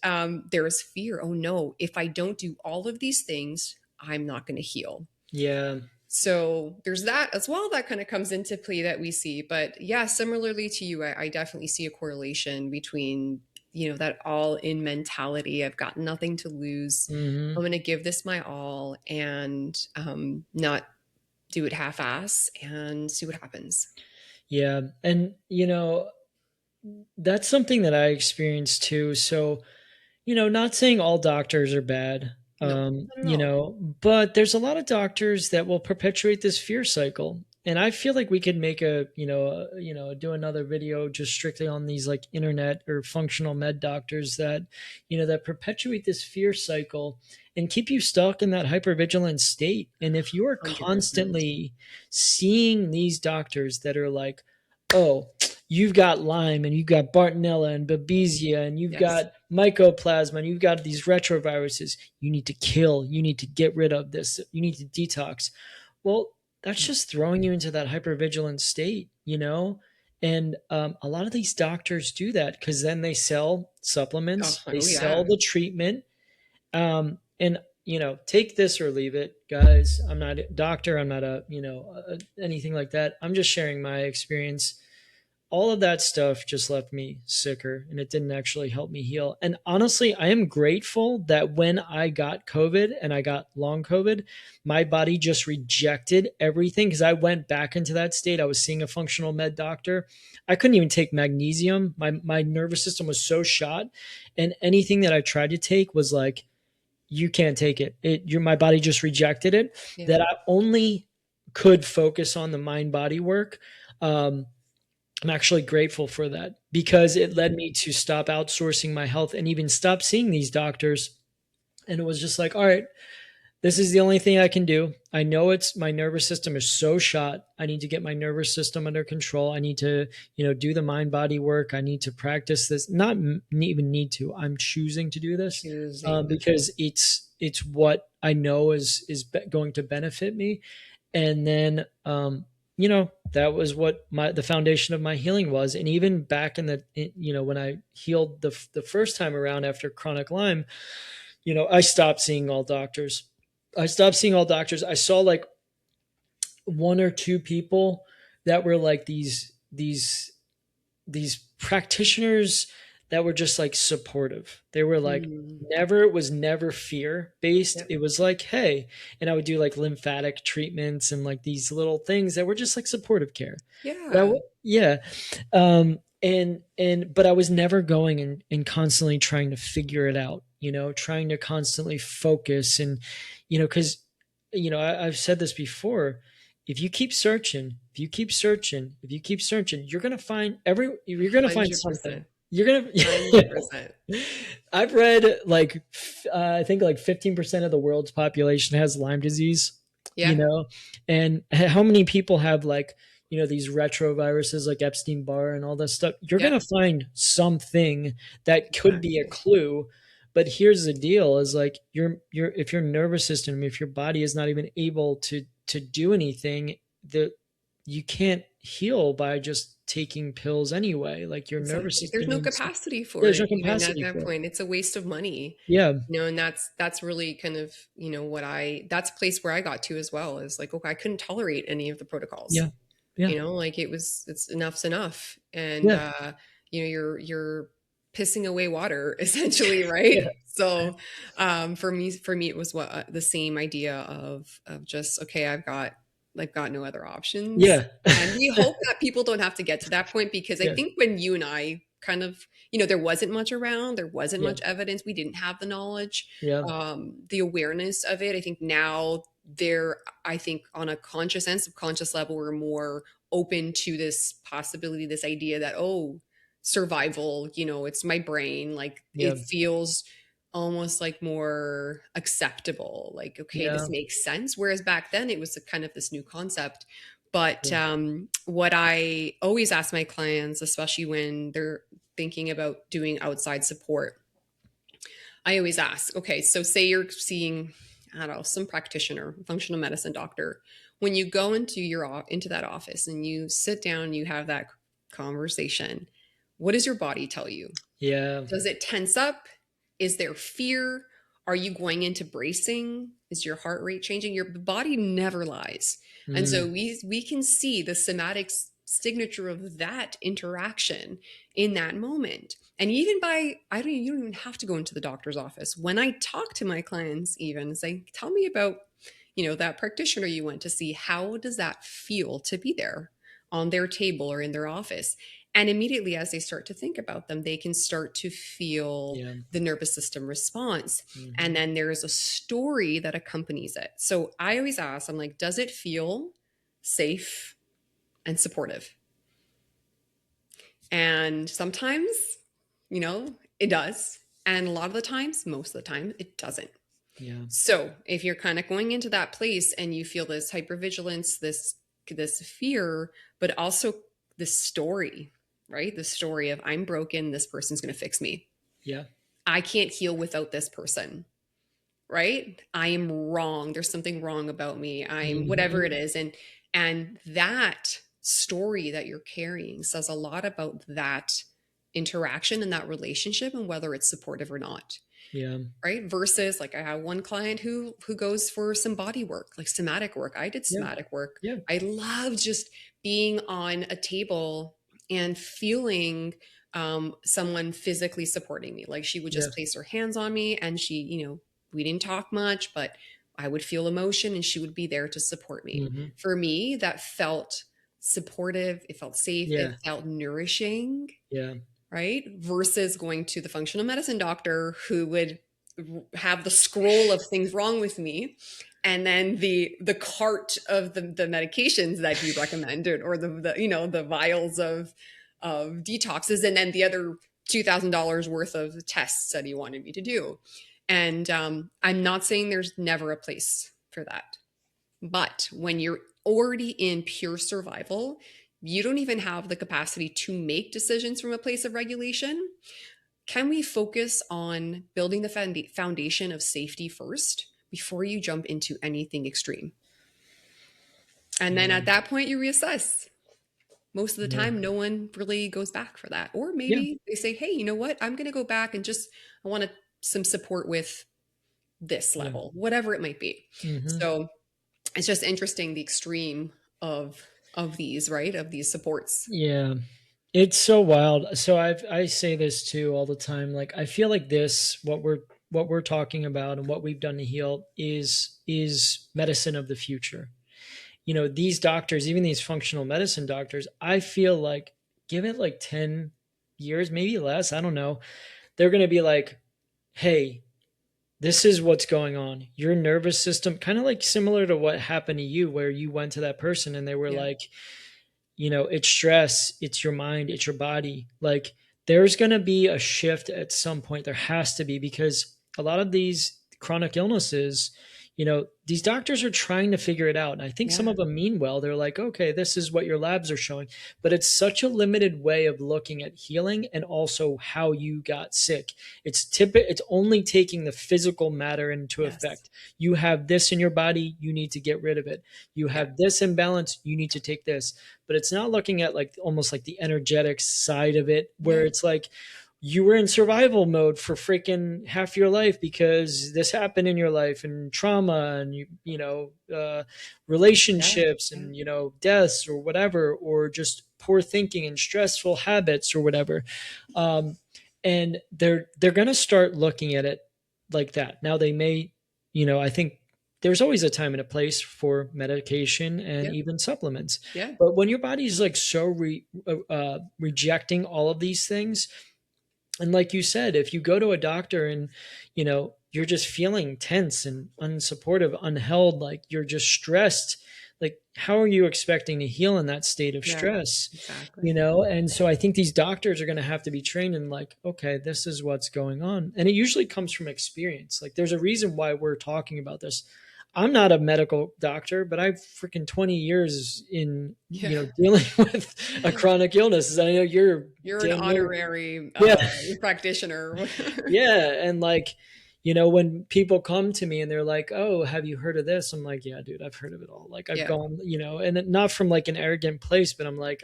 there is fear. Oh no, if I don't do all of these things, I'm not going to heal. Yeah. So there's that as well that kind of comes into play that we see. But yeah, similarly to you, I definitely see a correlation between, that all in mentality. I've got nothing to lose. Hmm. I'm going to give this my all and not do it half ass and see what happens. Yeah. And that's something that I experienced too. So not saying all doctors are bad, No, not at all. but there's a lot of doctors that will perpetuate this fear cycle. And I feel like we could make do another video just strictly on these like internet or functional med doctors that perpetuate this fear cycle and keep you stuck in that hypervigilant state. And if you are 100%. constantly seeing these doctors that are like, oh, you've got Lyme and you've got Bartonella and Babesia and you've Yes. got Mycoplasma and you've got these retroviruses. You need to kill. You need to get rid of this. You need to detox. Well, that's just throwing you into that hypervigilant state. And a lot of these doctors do that because then they sell Oh, supplements, they oh yeah. sell the treatment. And take this or leave it, guys. I'm not a doctor. I'm not anything like that. I'm just sharing my experience. All of that stuff just left me sicker and it didn't actually help me heal. And honestly, I am grateful that when I got COVID and I got long COVID, my body just rejected everything because I went back into that state. I was seeing a functional med doctor. I couldn't even take magnesium. My nervous system was so shot. And anything that I tried to take was like, you can't take it. My body just rejected it. Yeah. That I only could focus on the mind body work. Um, I'm actually grateful for that because it led me to stop outsourcing my health and even stop seeing these doctors. And it was just like, all right, this is the only thing I can do. I know it's my nervous system is so shot. I need to get my nervous system under control. I need to, do the mind body work. I need to practice this. Not even need to. I'm choosing to do this Choosing. because it's what I know is going to benefit me. And then that was what the foundation of my healing was. And even back when I healed the first time around after chronic Lyme, I stopped seeing all doctors. I saw like one or two people that were like these practitioners that were just like supportive. They were like Mm. it was never fear based. Yep. It was like, hey, and I would do like lymphatic treatments and like these little things that were just like supportive care. But Yeah. yeah. But I was never going and constantly trying to figure it out, trying to constantly focus and, because, I've said this before, if you keep searching, if you keep searching, if you keep searching, you're gonna find something. 100%. You're gonna. 100%. I've read like I think like 15% of the world's population has Lyme disease. You Yeah. know, and how many people have like these retroviruses like Epstein Barr and all this stuff? You're Yeah. gonna find something that could be a Exactly. clue. But here's the deal: is like if your nervous system, if your body is not even able to do anything, the you can't heal by just taking pills anyway. Like your nervous Exactly. There's system no needs, capacity for there's it. no Even at capacity that for it. point, it's a waste of money. Yeah, And that's really kind of, that's a place where I got to as well, is like, okay, I couldn't tolerate any of the protocols. yeah, yeah, Like it's enough's enough. And yeah, you're pissing away water essentially, right? yeah, So for me it was the same idea of just, okay, I've got no other options. yeah, And we hope that people don't have to get to that point, because I yeah, think when you and I kind of, there wasn't much around, there wasn't yeah, much evidence, we didn't have the knowledge, yeah, the awareness of it. I think now I think on a conscious and subconscious level, we're more open to this possibility, this idea that, oh, survival, it's my brain. Like yeah, it feels almost like more acceptable. Like, okay, yeah, this makes sense. Whereas back then it was a kind of this new concept. But yeah, what I always ask my clients, especially when they're thinking about doing outside support, I always ask, okay, so say you're seeing, I don't know, some practitioner, functional medicine doctor. When you go into that office and you sit down, you have that conversation, what does your body tell you? yeah. Does it tense up? Is there fear? Are you going into bracing? Is your heart rate changing? Your body never lies. And so Mm, we can see the somatic signature of that interaction in that moment. And even you don't even have to go into the doctor's office. When I talk to my clients, even say, tell me about, that practitioner you went to see, how does that feel to be there on their table or in their office? And immediately, as they start to think about them, they can start to feel Yeah. the nervous system response. And Hmm. then there is a story that accompanies it. So I always ask, I'm like, does it feel safe and supportive? And sometimes, it does. And a lot of the times, most of the time, it doesn't. Yeah. So if you're kind of going into that place and you feel this hypervigilance, this fear, but also this story, right? The story of I'm broken, this person's going to fix me. Yeah. I can't heal without this person, right? I am wrong. There's something wrong about me. I'm whatever Hmm. it is. And that story that you're carrying says a lot about that interaction and that relationship and whether it's supportive or not, Yeah. right? Versus like I have one client who goes for some body work, like somatic work. I did Yeah. somatic work. Yeah. I love just being on a table and feeling someone physically supporting me. Like she would Yeah. just place her hands on me and she, we didn't talk much, but I would feel emotion and she would be there to support me. Hmm. For me, that felt supportive. It felt safe. It Yeah. felt nourishing, Yeah. right? Versus going to the functional medicine doctor who would have the scroll of things wrong with me and then the cart of the medications that he recommended or the vials of detoxes and then the other $2,000 worth of tests that he wanted me to do. And I'm not saying there's never a place for that, but when you're already in pure survival, you don't even have the capacity to make decisions from a place of regulation. Can we focus on building the foundation of safety first before you jump into anything extreme? And then Yeah. at that point, you reassess. Most of the Yeah. time, no one really goes back for that. Or Yeah. maybe they say, hey, you know what? I'm going to go back and I want some support with this Yeah. level, whatever it might be. Hmm. So it's just interesting the extreme of these, right? Of these supports. Yeah. It's so wild. So I say this too all the time. Like I feel like this, what we're talking about and what we've done to heal is medicine of the future. These doctors, even these functional medicine doctors, I feel like give it like 10 years, maybe less, I don't know. They're going to be like, "Hey, this is what's going on. Your nervous system, kind of like similar to what happened to you where you went to that person and they were Yeah. like, it's stress, it's your mind, it's your body. Like there's going to be a shift at some point. There has to be because a lot of these chronic illnesses, these doctors are trying to figure it out. And I think some Yeah. of them mean well. They're like, okay, this is what your labs are showing. But it's such a limited way of looking at healing and also how you got sick. It's only taking the physical matter into Yes. effect. You have this in your body, you need to get rid of it. You Yeah. have this imbalance, you need to take this, but it's not looking at like almost like the energetic side of it where Yeah. it's like you were in survival mode for freaking half your life because this happened in your life and trauma and Yeah. relationships Yeah. and deaths or whatever, or just poor thinking and stressful habits or whatever. um, and they're going to start looking at it like that. Now they may, I think there's always a time and a place for medication and Yeah. even supplements. Yeah. But when your body's like so rejecting all of these things, and like you said, if you go to a doctor and you're just feeling tense and unsupportive, unheld, like you're just stressed, like how are you expecting to heal in that state of Yeah. stress? Exactly. And so I think these doctors are going to have to be trained in like, okay, this is what's going on, and it usually comes from experience. Like there's a reason why we're talking about this. I'm not a medical doctor, but I've freaking 20 years in, Yeah. dealing with a chronic illness. I know you're You're an damn near. honorary Yeah. practitioner. Yeah. And like, when people come to me and they're like, "Oh, have you heard of this?" I'm like, "Yeah, dude, I've heard of it all." Like I've Yeah. gone, and not from like an arrogant place, but I'm like,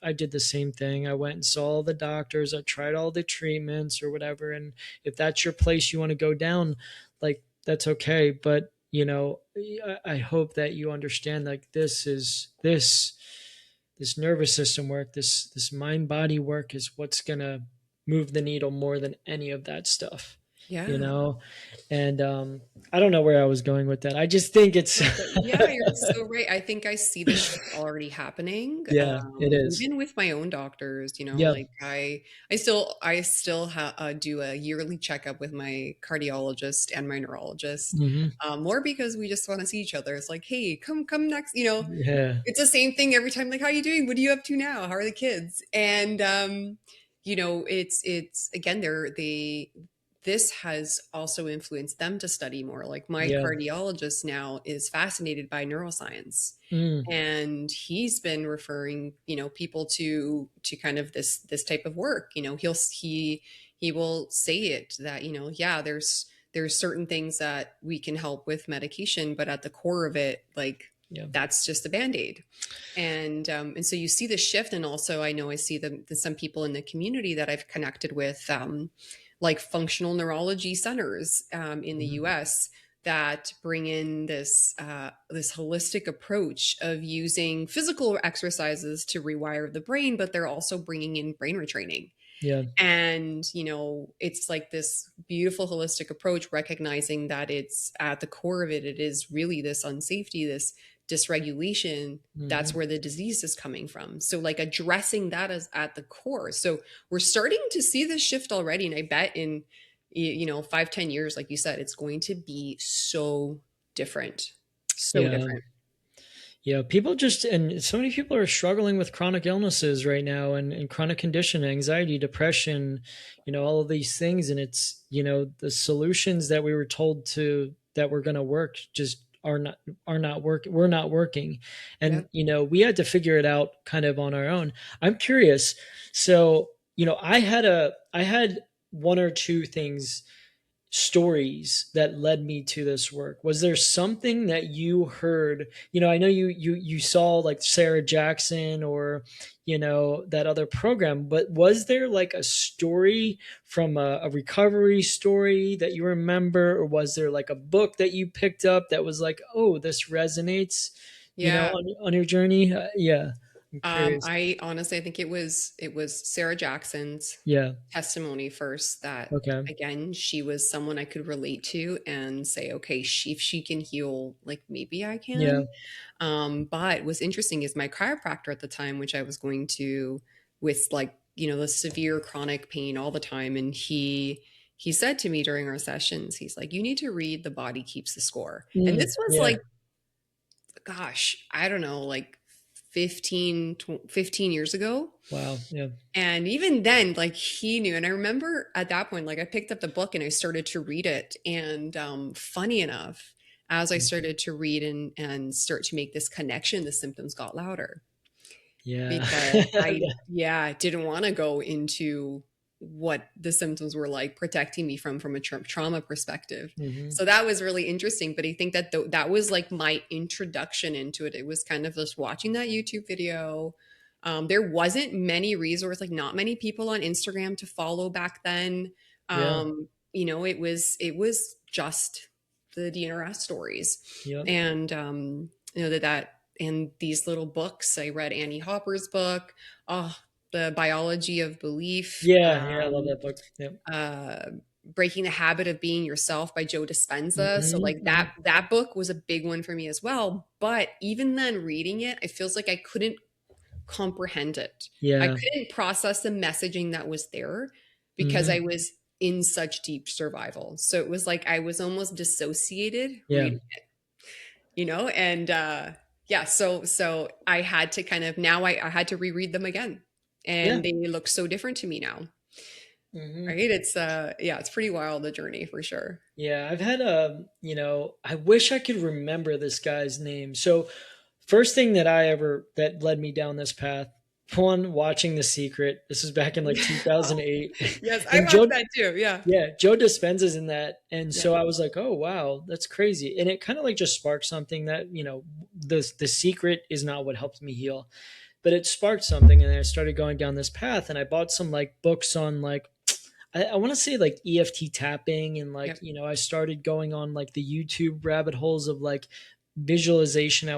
I did the same thing. I went and saw all the doctors. I tried all the treatments or whatever. And if that's your place you want to go down, like that's okay. But, I hope that you understand like this nervous system work, this mind body work is what's going to move the needle more than any of that stuff. you Yeah. know? And I don't know where I was going with that. I just think it's No, but yeah, you're so right. I think I see the shift already happening, yeah, it is. even with my own doctors. Yeah. Like I still do a yearly checkup with my cardiologist and my neurologist, Hmm. more because we just want to see each other. It's like, hey, come next. Yeah. It's the same thing every time. Like, how are you doing? What are you up to now? How are the kids? And it's again, they this has also influenced them to study more. Like my Yeah. cardiologist now is fascinated by neuroscience, Mm, and he's been referring people to kind of this type of work. He will say it that yeah, there's certain things that we can help with medication, but at the core of it, like, yeah. that's just a band-aid. And so you see the shift. And also I know I see some people in the community that I've connected with, like functional neurology centers, in the Mhm. US, that bring in this holistic approach of using physical exercises to rewire the brain, but they're also bringing in brain retraining. Yeah. And it's like this beautiful holistic approach, recognizing that it's at the core of it, it is really this unsafety, this dysregulation. That's Hmm. where the disease is coming from. So like addressing that as at the core. So we're starting to see this shift already. And I bet in 5-10 years, like you said, it's going to be so different. So Yeah. different. Yeah, people just, and so many people are struggling with chronic illnesses right now, and chronic condition, anxiety, depression, all of these things. And it's, the solutions that we were told that were going to work just are not working. We're not working. Yeah. And, we had to figure it out kind of on our own. I'm curious. So, I had one or two things, stories that led me to this work. Was there something that you heard? I know you saw like Sarah Jackson, or that other program, but was there like a story from a recovery story that you remember, or was there like a book that you picked up that was like, oh, this resonates, Yeah. on your journey? Yeah, I'm curious. I honestly, I think it was Sarah Jackson's Yeah. testimony first, that Okay. again, she was someone I could relate to and say, okay, if she can heal, like maybe I Yeah. can. But what's interesting is my chiropractor at the time, which I was going to with, like, the severe chronic pain all the time. And he said to me during our sessions, he's like, you need to read The Body Keeps the Score. And Mm, this was yeah. like, gosh, I don't know, like 15 years ago. Wow. Yeah. And even then, like, he knew. And I remember at that point, like, I picked up the book and I started to read it. And funny enough, as I started to read and start to make this connection, the symptoms got louder, Yeah. because I didn't want to go into what the symptoms were like, protecting me from a trauma perspective. Hmm. So that was really interesting. But I think that that was like my introduction into it. It was kind of just watching that YouTube video. There wasn't many resources, like not many people on Instagram to follow back then. Yeah. It was just the DNRS stories, Yep. and that and these little books. I read Annie Hopper's book, oh, The Biology of Belief, Yeah, yeah, I love that book. Yep. uh, Breaking the Habit of Being Yourself by Joe Dispenza. So Mhm, like mhm. that book was a big one for me as well. But even then, reading it, it feels like I couldn't comprehend it. I Yeah. couldn't process the messaging that was there, because Mhm. I was in such deep survival. So it was like I was almost dissociated Yeah. reading, and yeah, so I had to kind of, now I had to reread them again, Yeah. and they look so different to me now. Mhm. Right? It's yeah, it's pretty wild, the journey, for sure. Yeah, I've had I wish I could remember this guy's name. So, first thing that led me down this path, one, watching The Secret. This was back in like Oh, 2008. yes, I And watched that too. Yeah. Joe Dispenza's in that. And Yeah. so I was like, "Oh, wow, that's crazy." And it kind of like just sparked something that, the Secret is not what helped me heal, but it sparked something, and I started going down this path, and I bought some like books on like, I want to say like EFT tapping, and like, Yep. I started going on like the YouTube rabbit holes of like visualization.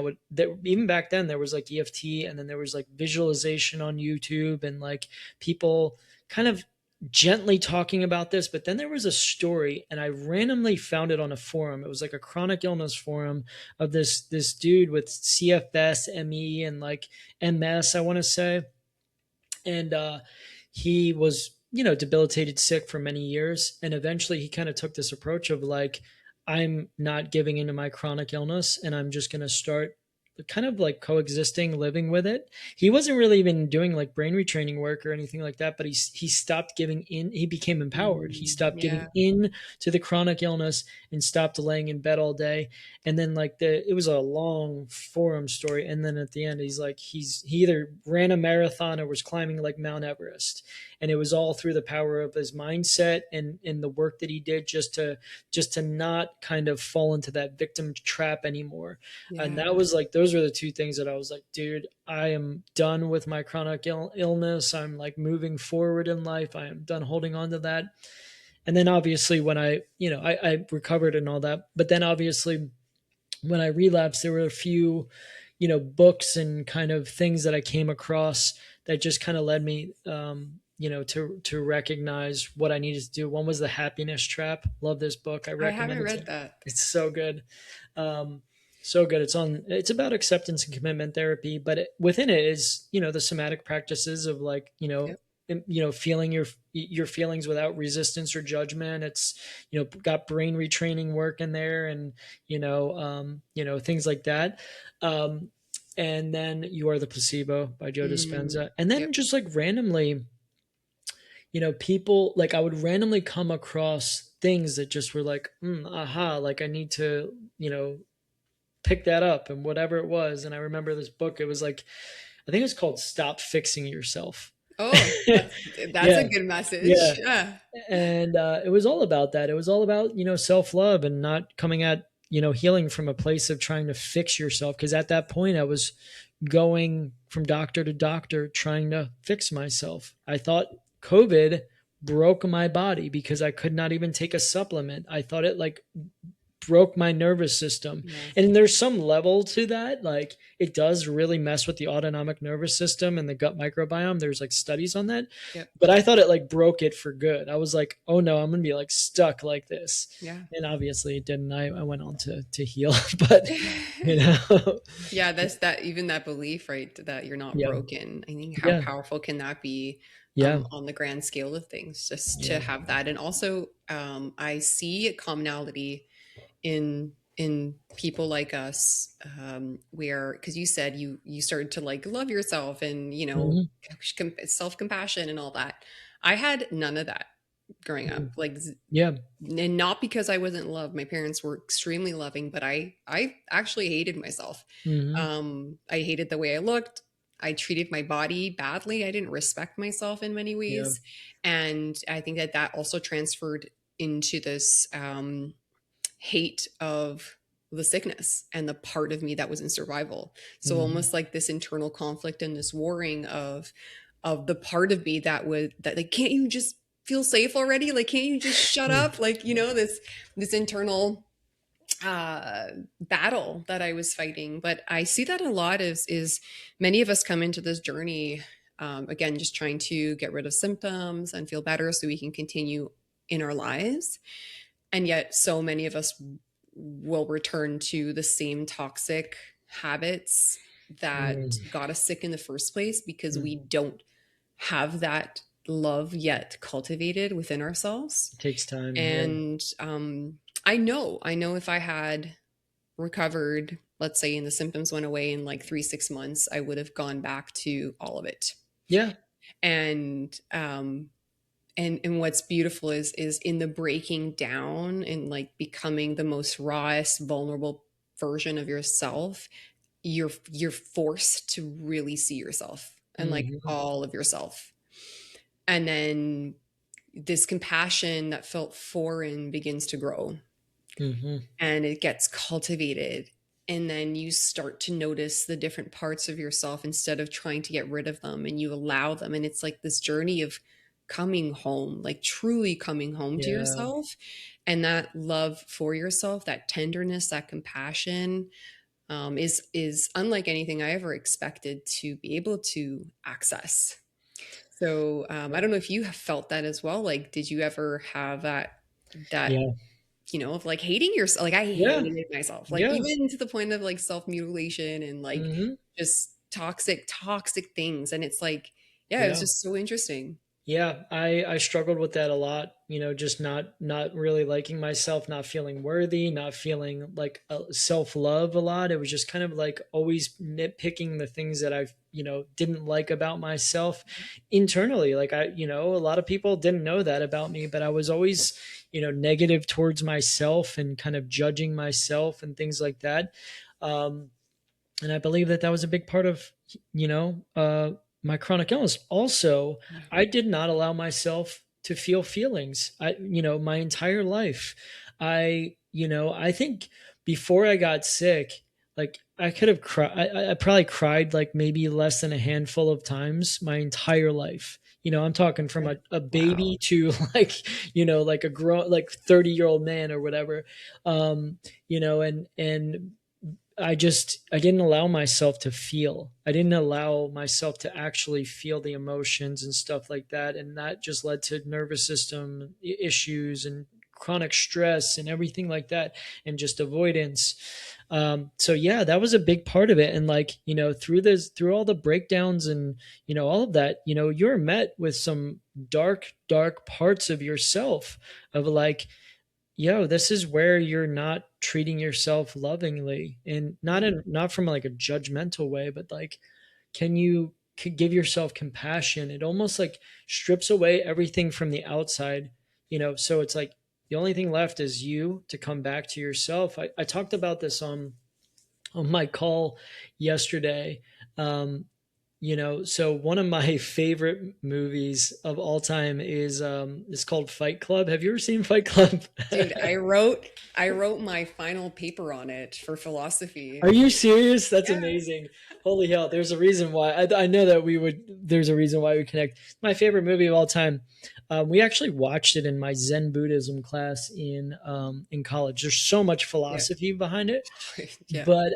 Even back then there was like EFT, and then there was like visualization on YouTube, and like people kind of gently talking about this, but then there was a story and I randomly found it on a forum. It was like a chronic illness forum of this dude with CFS, ME, and like MS, I want to say. And he was, debilitated sick for many years, and eventually he kind of took this approach of like, I'm not giving into my chronic illness and I'm just going to start kind of like coexisting, living with it. He wasn't really even doing like brain retraining work or anything like that, but he stopped giving in. He became empowered. He stopped giving Yeah. in to the chronic illness and stopped laying in bed all day. And then like it was a long forum story, and then at the end he's like, he either ran a marathon or was climbing like Mount Everest, and it was all through the power of his mindset and the work that he did just to not kind of fall into that victim trap anymore. And Yeah. that was like, those were the two things that I was like, dude, I am done with my chronic illness. I'm like moving forward in life. I am done holding on to that. And then obviously when I recovered and all that, but then obviously when I relapsed, there were a few, books and kind of things that I came across that just kind of led me, to recognize what I needed to do. One was The Happiness Trap. Love this book. I I recommend haven't it. read that. It's so good. Um, so good. It's about acceptance and commitment therapy, but within it is, the somatic practices of like, Yep. feeling your feelings without resistance or judgment. It's, got brain retraining work in there, and, things like that. Um, and then You Are the Placebo by Joe Mm, Dispenza. And then yep. just like randomly, people, like I would randomly come across things that just were like, aha, like I need to, pick that up, and whatever it was. And I remember this book, it was like, I think it's called Stop Fixing Yourself. Oh, that's Yeah. a good message. Yeah. Yeah. And it was all about that. It was all about, self-love and not coming at, healing from a place of trying to fix yourself. Because at that point, I was going from doctor to doctor trying to fix myself. I thought COVID broke my body because I could not even take a supplement. I thought it like broke my nervous system. Yeah. And there's some level to that. Like it does really mess with the autonomic nervous system and the gut microbiome. There's like studies on that. Yep. But I thought it like broke it for good. I was like, oh no, I'm gonna be like stuck like this. Yeah. And obviously it didn't. I went on to heal. But you know, Yeah, that's that even that belief, right? That you're not yeah, broken. I think how yeah, powerful can that be yeah, on the grand scale of things, just to yeah. have that. And also I see a commonality in people like us, where because you said you started to like love yourself and Hmm. self-compassion and all that. I had none of that growing up, Hmm. like Yeah. and not because I wasn't loved. My parents were extremely loving, but I actually hated myself. Hmm. I hated the way I looked. I treated my body badly. I didn't respect myself in many Yeah. ways, and I think that that also transferred into this hate of the sickness and the part of me that was in survival. So Hmm. almost like this internal conflict and this warring of the part of me that would that like, can't you just feel safe already? Like, can't you just shut up? Like, this internal battle that I was fighting. But I see that a lot is many of us come into this journey, again, just trying to get rid of symptoms and feel better so we can continue in our lives. And yet so many of us will return to the same toxic habits that Hmm. got us sick in the first place because Hmm. we don't have that love yet cultivated within ourselves. It takes time. Yeah. And I know if I had recovered, let's say, and the symptoms went away in like 3 6 months, I would have gone back to all of it. Yeah. And and what's beautiful is in the breaking down and like becoming the most rawest, vulnerable version of yourself, you're forced to really see yourself and like Hmm. all of yourself. And then this compassion that felt foreign begins to grow Hmm. and it gets cultivated. And then you start to notice the different parts of yourself instead of trying to get rid of them, and you allow them. And it's like this journey of coming home, like truly coming home to Yeah. yourself. And that love for yourself, that tenderness, that compassion, is unlike anything I ever expected to be able to access. So I don't know if you have felt that as well. Like, did you ever have that Yeah. of like hating yourself? Like I Yeah. hated myself, like Yeah. even to the point of like self mutilation and like Mhm. just toxic things. And it's like, yeah, it was Yeah. just so interesting. Yeah, I struggled with that a lot, just not really liking myself, not feeling worthy, not feeling like self-love a lot. It was just kind of like always nitpicking the things that didn't like about myself internally. Like a lot of people didn't know that about me, but I was always, negative towards myself and kind of judging myself and things like that. Um, and I believe that that was a big part of you know my chronic illness. Also, Yeah. I did not allow myself to feel feelings. My entire life, I think before I got sick, like I could have cried. I probably cried like maybe less than a handful of times my entire life. I'm talking from a Wow. baby to like, like a grown, like 30-year-old man or whatever. And I didn't allow myself to feel. I didn't allow myself to actually feel the emotions and stuff like that. And that just led to nervous system issues and chronic stress and everything like that, and just avoidance. So yeah, that was a big part of it. And like, through all the breakdowns and, all of that, you're met with some dark, dark parts of yourself of like, this is where you're not treating yourself lovingly, and Yeah. not from like a judgmental way, but like, can you could give yourself compassion? It almost like strips away everything from the outside, so it's like the only thing left is you to come back to yourself. I talked about this on my call yesterday. um, so one of my favorite movies of all time is called Fight Club. Have you ever seen Fight Club? Dude, I wrote my final paper on it for philosophy. Are you serious? That's Yeah. amazing. Holy hell. There's a reason why. I know that there's a reason why we connect. My favorite movie of all time. We actually watched it in my Zen Buddhism class in college. There's so much Yeah. philosophy behind it. Yeah. But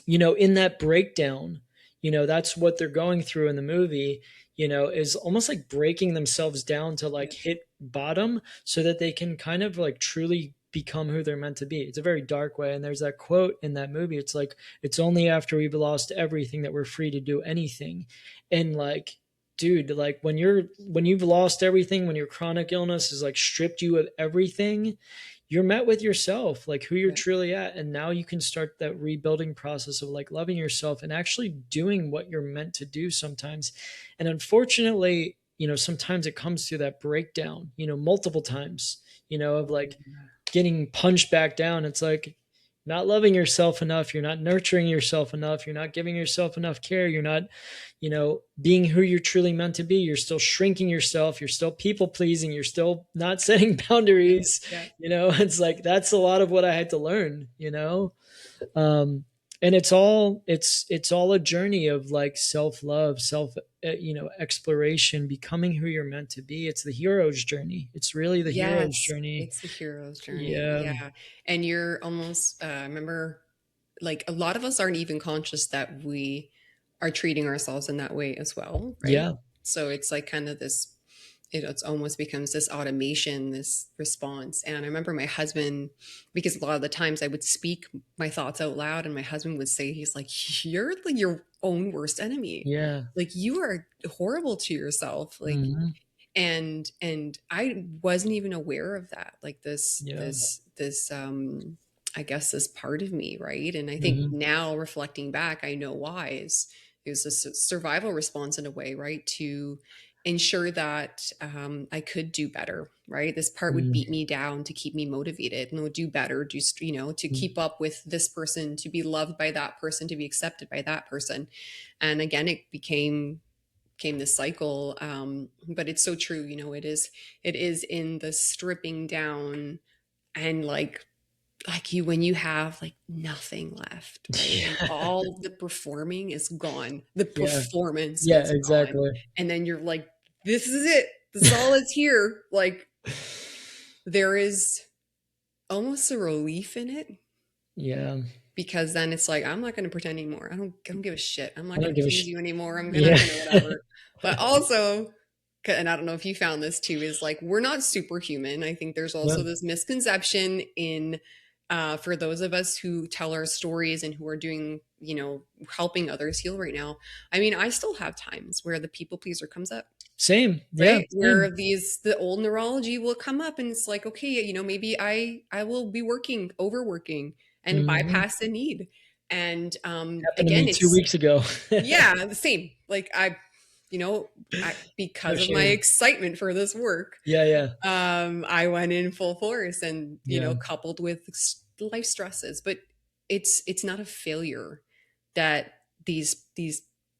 in that breakdown, that's what they're going through in the movie, is almost like breaking themselves down to like Yes. hit bottom so that they can kind of like truly become who they're meant to be. It's a very dark way. And there's that quote in that movie. It's like, it's only after we've lost everything that we're free to do anything. And like, dude, like when you've lost everything, when your chronic illness has like stripped you of everything, you're met with yourself, like who you're Yeah. truly at. And now you can start that rebuilding process of like loving yourself and actually doing what you're meant to do sometimes. And unfortunately, sometimes it comes through that breakdown, multiple times, of like getting punched back down. It's like not loving yourself enough. You're not nurturing yourself enough. You're not giving yourself enough care. You're not, being who you're truly meant to be. You're still shrinking yourself. You're still people pleasing. You're still not setting boundaries. Yeah. It's like that's a lot of what I had to learn. Um, and it's all a journey of like self love, self exploration, becoming who you're meant to be. It's the hero's journey. It's really the hero's Yes, journey. it's the hero's journey. Yeah. Yeah. And you're almost I remember like a lot of us aren't even conscious that we are treating ourselves in that way as well, right? Yeah. So it's like kind of this, it's almost becomes this automation, this response. And I remember my husband, because a lot of the times I would speak my thoughts out loud, and my husband would say, he's like, you're like your own worst enemy. Yeah. Like you are horrible to yourself. Like, Hmm. and I wasn't even aware of that, like Yeah. this I guess this part of me, right? And I think Hmm. now reflecting back, I know why is it was a survival response in a way, right, to ensure that I could do better, right? This part would beat me down to keep me motivated and would do better, just to Hmm. keep up with this person, to be loved by that person, to be accepted by that person. And again, it became this cycle. But it's so true. It is in the stripping down and like you when you have like nothing left, right? And Yeah. all the performing is gone. The Yeah. performance Yeah. is gone. Exactly. And then you're like, this is it. This is all that's here. Like there is almost a relief in it Yeah. because then it's like, I'm not going to pretend anymore. I don't give a shit. I'm I not don't going to give a tease shit. you anymore. Yeah. I'm gonna whatever. But also, and I don't know if you found this too, is like, we're not superhuman. I think there's Yeah. also this misconception in, for those of us who tell our stories and who are doing, helping others heal right now. I mean, I still have times where the people pleaser comes up, Same. Yeah. right? Where Same. the old neurology will come up, and it's like, okay, maybe I will be overworking and Hmm. bypass the need. And Happened to again, me two it's, weeks ago. yeah, the same. Like you know No because of my shame. excitement for this work, Yeah. Yeah. I went in full force, and Yeah. coupled with life stresses. But it's not a failure that these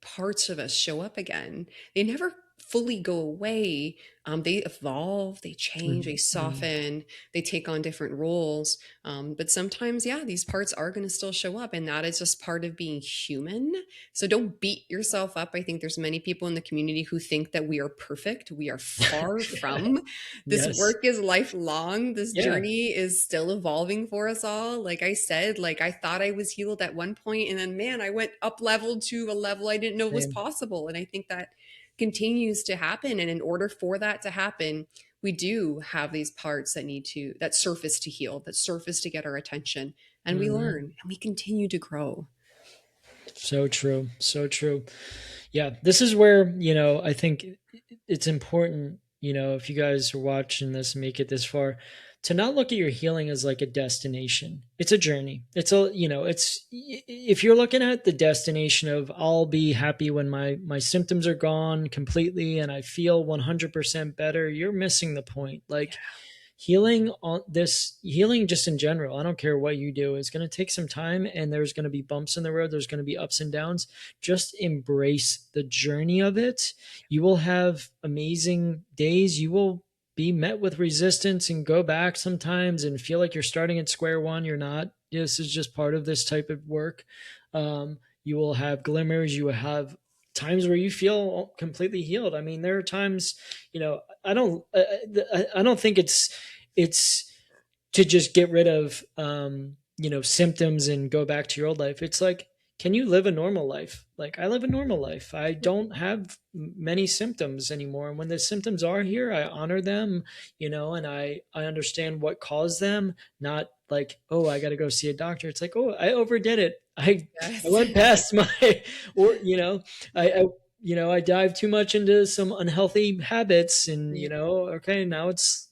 parts of us show up again. They never fully go away. They evolve, they change, they Mhm. soften, they take on different roles. But sometimes, yeah, these parts are going to still show up, and that is just part of being human. So don't beat yourself up. I think there's many people in the community who think that we are perfect. We are far from. This Yes. work is lifelong. This Yeah. journey is still evolving for us all. Like I said, like I thought I was healed at one point, and then man, I went up leveled to a level I didn't know was Same. possible. And I think that continues to happen. And in order for that to happen, we do have these parts that surface to heal, that surface to get our attention. And we Hmm. learn and we continue to grow. So true. So true. Yeah. This is where, I think it's important, if you guys are watching this and make it this far, to not look at your healing as like a destination. It's a journey. If you're looking at the destination of I'll be happy when my symptoms are gone completely and I feel 100% better, you're missing the point. Like, healing just in general, I don't care what you do, is going to take some time, and there's going to be bumps in the road, there's going to be ups and downs. Just embrace the journey of it. You will have amazing days, you will be met with resistance and go back sometimes and feel like you're starting at square one. You're not. This is just part of this type of work. You will have glimmers, you will have times where you feel completely healed. I mean, there are times, I don't think it's to just get rid of symptoms and go back to your old life. It's like, can you live a normal life? Like, I live a normal life, I don't have many symptoms anymore, and when the symptoms are here, I honor them, and I understand what caused them. Not like, oh, I got to go see a doctor. It's like, oh, I overdid it. I Yes. went past my, or I I dive too much into some unhealthy habits, and Yeah, okay, now it's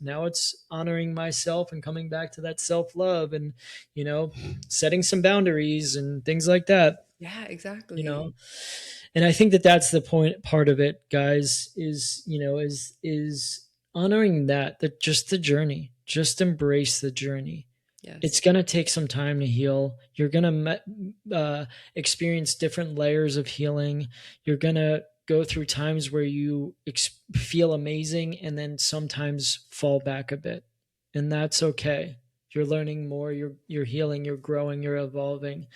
honoring myself and coming back to that self-love, and you know setting some boundaries and things like that, yeah, you know exactly. and I think that that's the point part of it, guys, is honoring that just the journey, just embrace the journey. It's Yes. going to take some time to heal. You're going to experience different layers of healing. You're going to go through times where you feel amazing and then sometimes fall back a bit. And that's okay. You're learning more, you're healing, you're growing, you're evolving.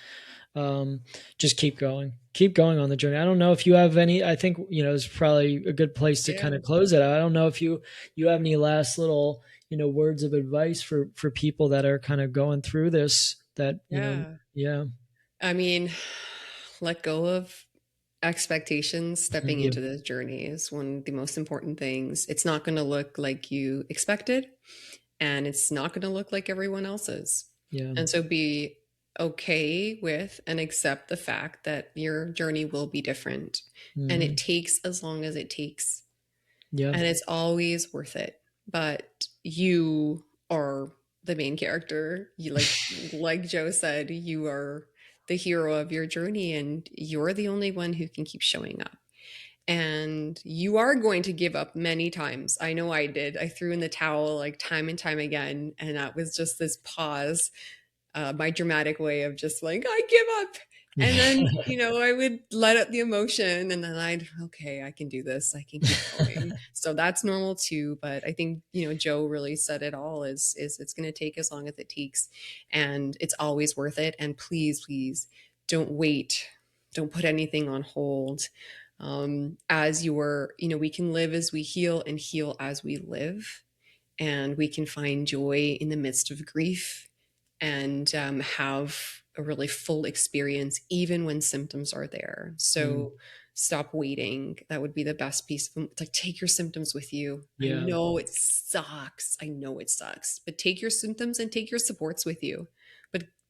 um, just keep going on the journey. I don't know if you have any, I think, it's probably a good place to kind Yeah. of close it out. I don't know if you have any last little, words of advice for people that are kind of going through this, that, Yeah. yeah. I mean, let go of expectations. Stepping Yeah. into this journey is one of the most important things. It's not going to look like you expected, and it's not going to look like everyone else's. Yeah. And so be okay with and accept the fact that your journey will be different. And it Hmm. takes as long as it takes. Yeah. And it's always worth it. But you are the main character. You, like Joe said, you are the hero of your journey, and you're the only one who can keep showing up. And you are going to give up many times. I know I did. I threw in the towel like time and time again, and that was just this pause, my dramatic way of just like, I give up. And then, I would let out the emotion, and then okay, I can do this. I can keep going. So that's normal too. But I think, Joe really said it all, is it's going to take as long as it takes, and it's always worth it. And please, please don't wait. Don't put anything on hold. We can live as we heal and heal as we live, and we can find joy in the midst of grief, and have a really full experience, even when symptoms are there. Mm, So stop waiting. That would be the best piece. Like, take your symptoms with you. I yeah. know it sucks. I know it sucks, but take your symptoms and take your supports with you.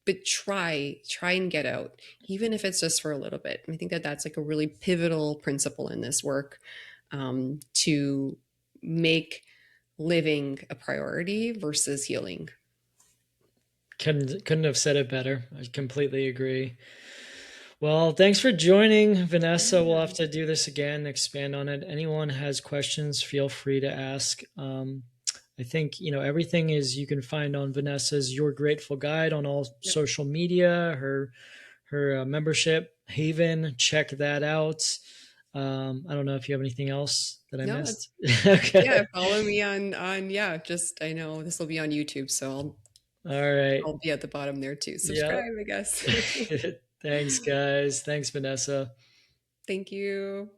But try and get out, even if it's just for a little bit. I think that that's like a really pivotal principle in this work, to make living a priority versus healing. Couldn't have said it better. I completely agree. Well, thanks for joining, Vanessa. We'll have Yeah. to do this again, expand on it. Anyone has questions, feel free to ask. I think, everything is you can find on Vanessa's Your Grateful Guide on all Yep. social media, her membership, Haven. Check that out. I don't know if you have anything else that I No, that's missed. Okay. yeah. Follow me on yeah. Just I know this will be on YouTube, so All right. I'll be at the bottom there too. Yep. Subscribe, I guess. Thanks, guys. Thanks, Vanessa. Thank you.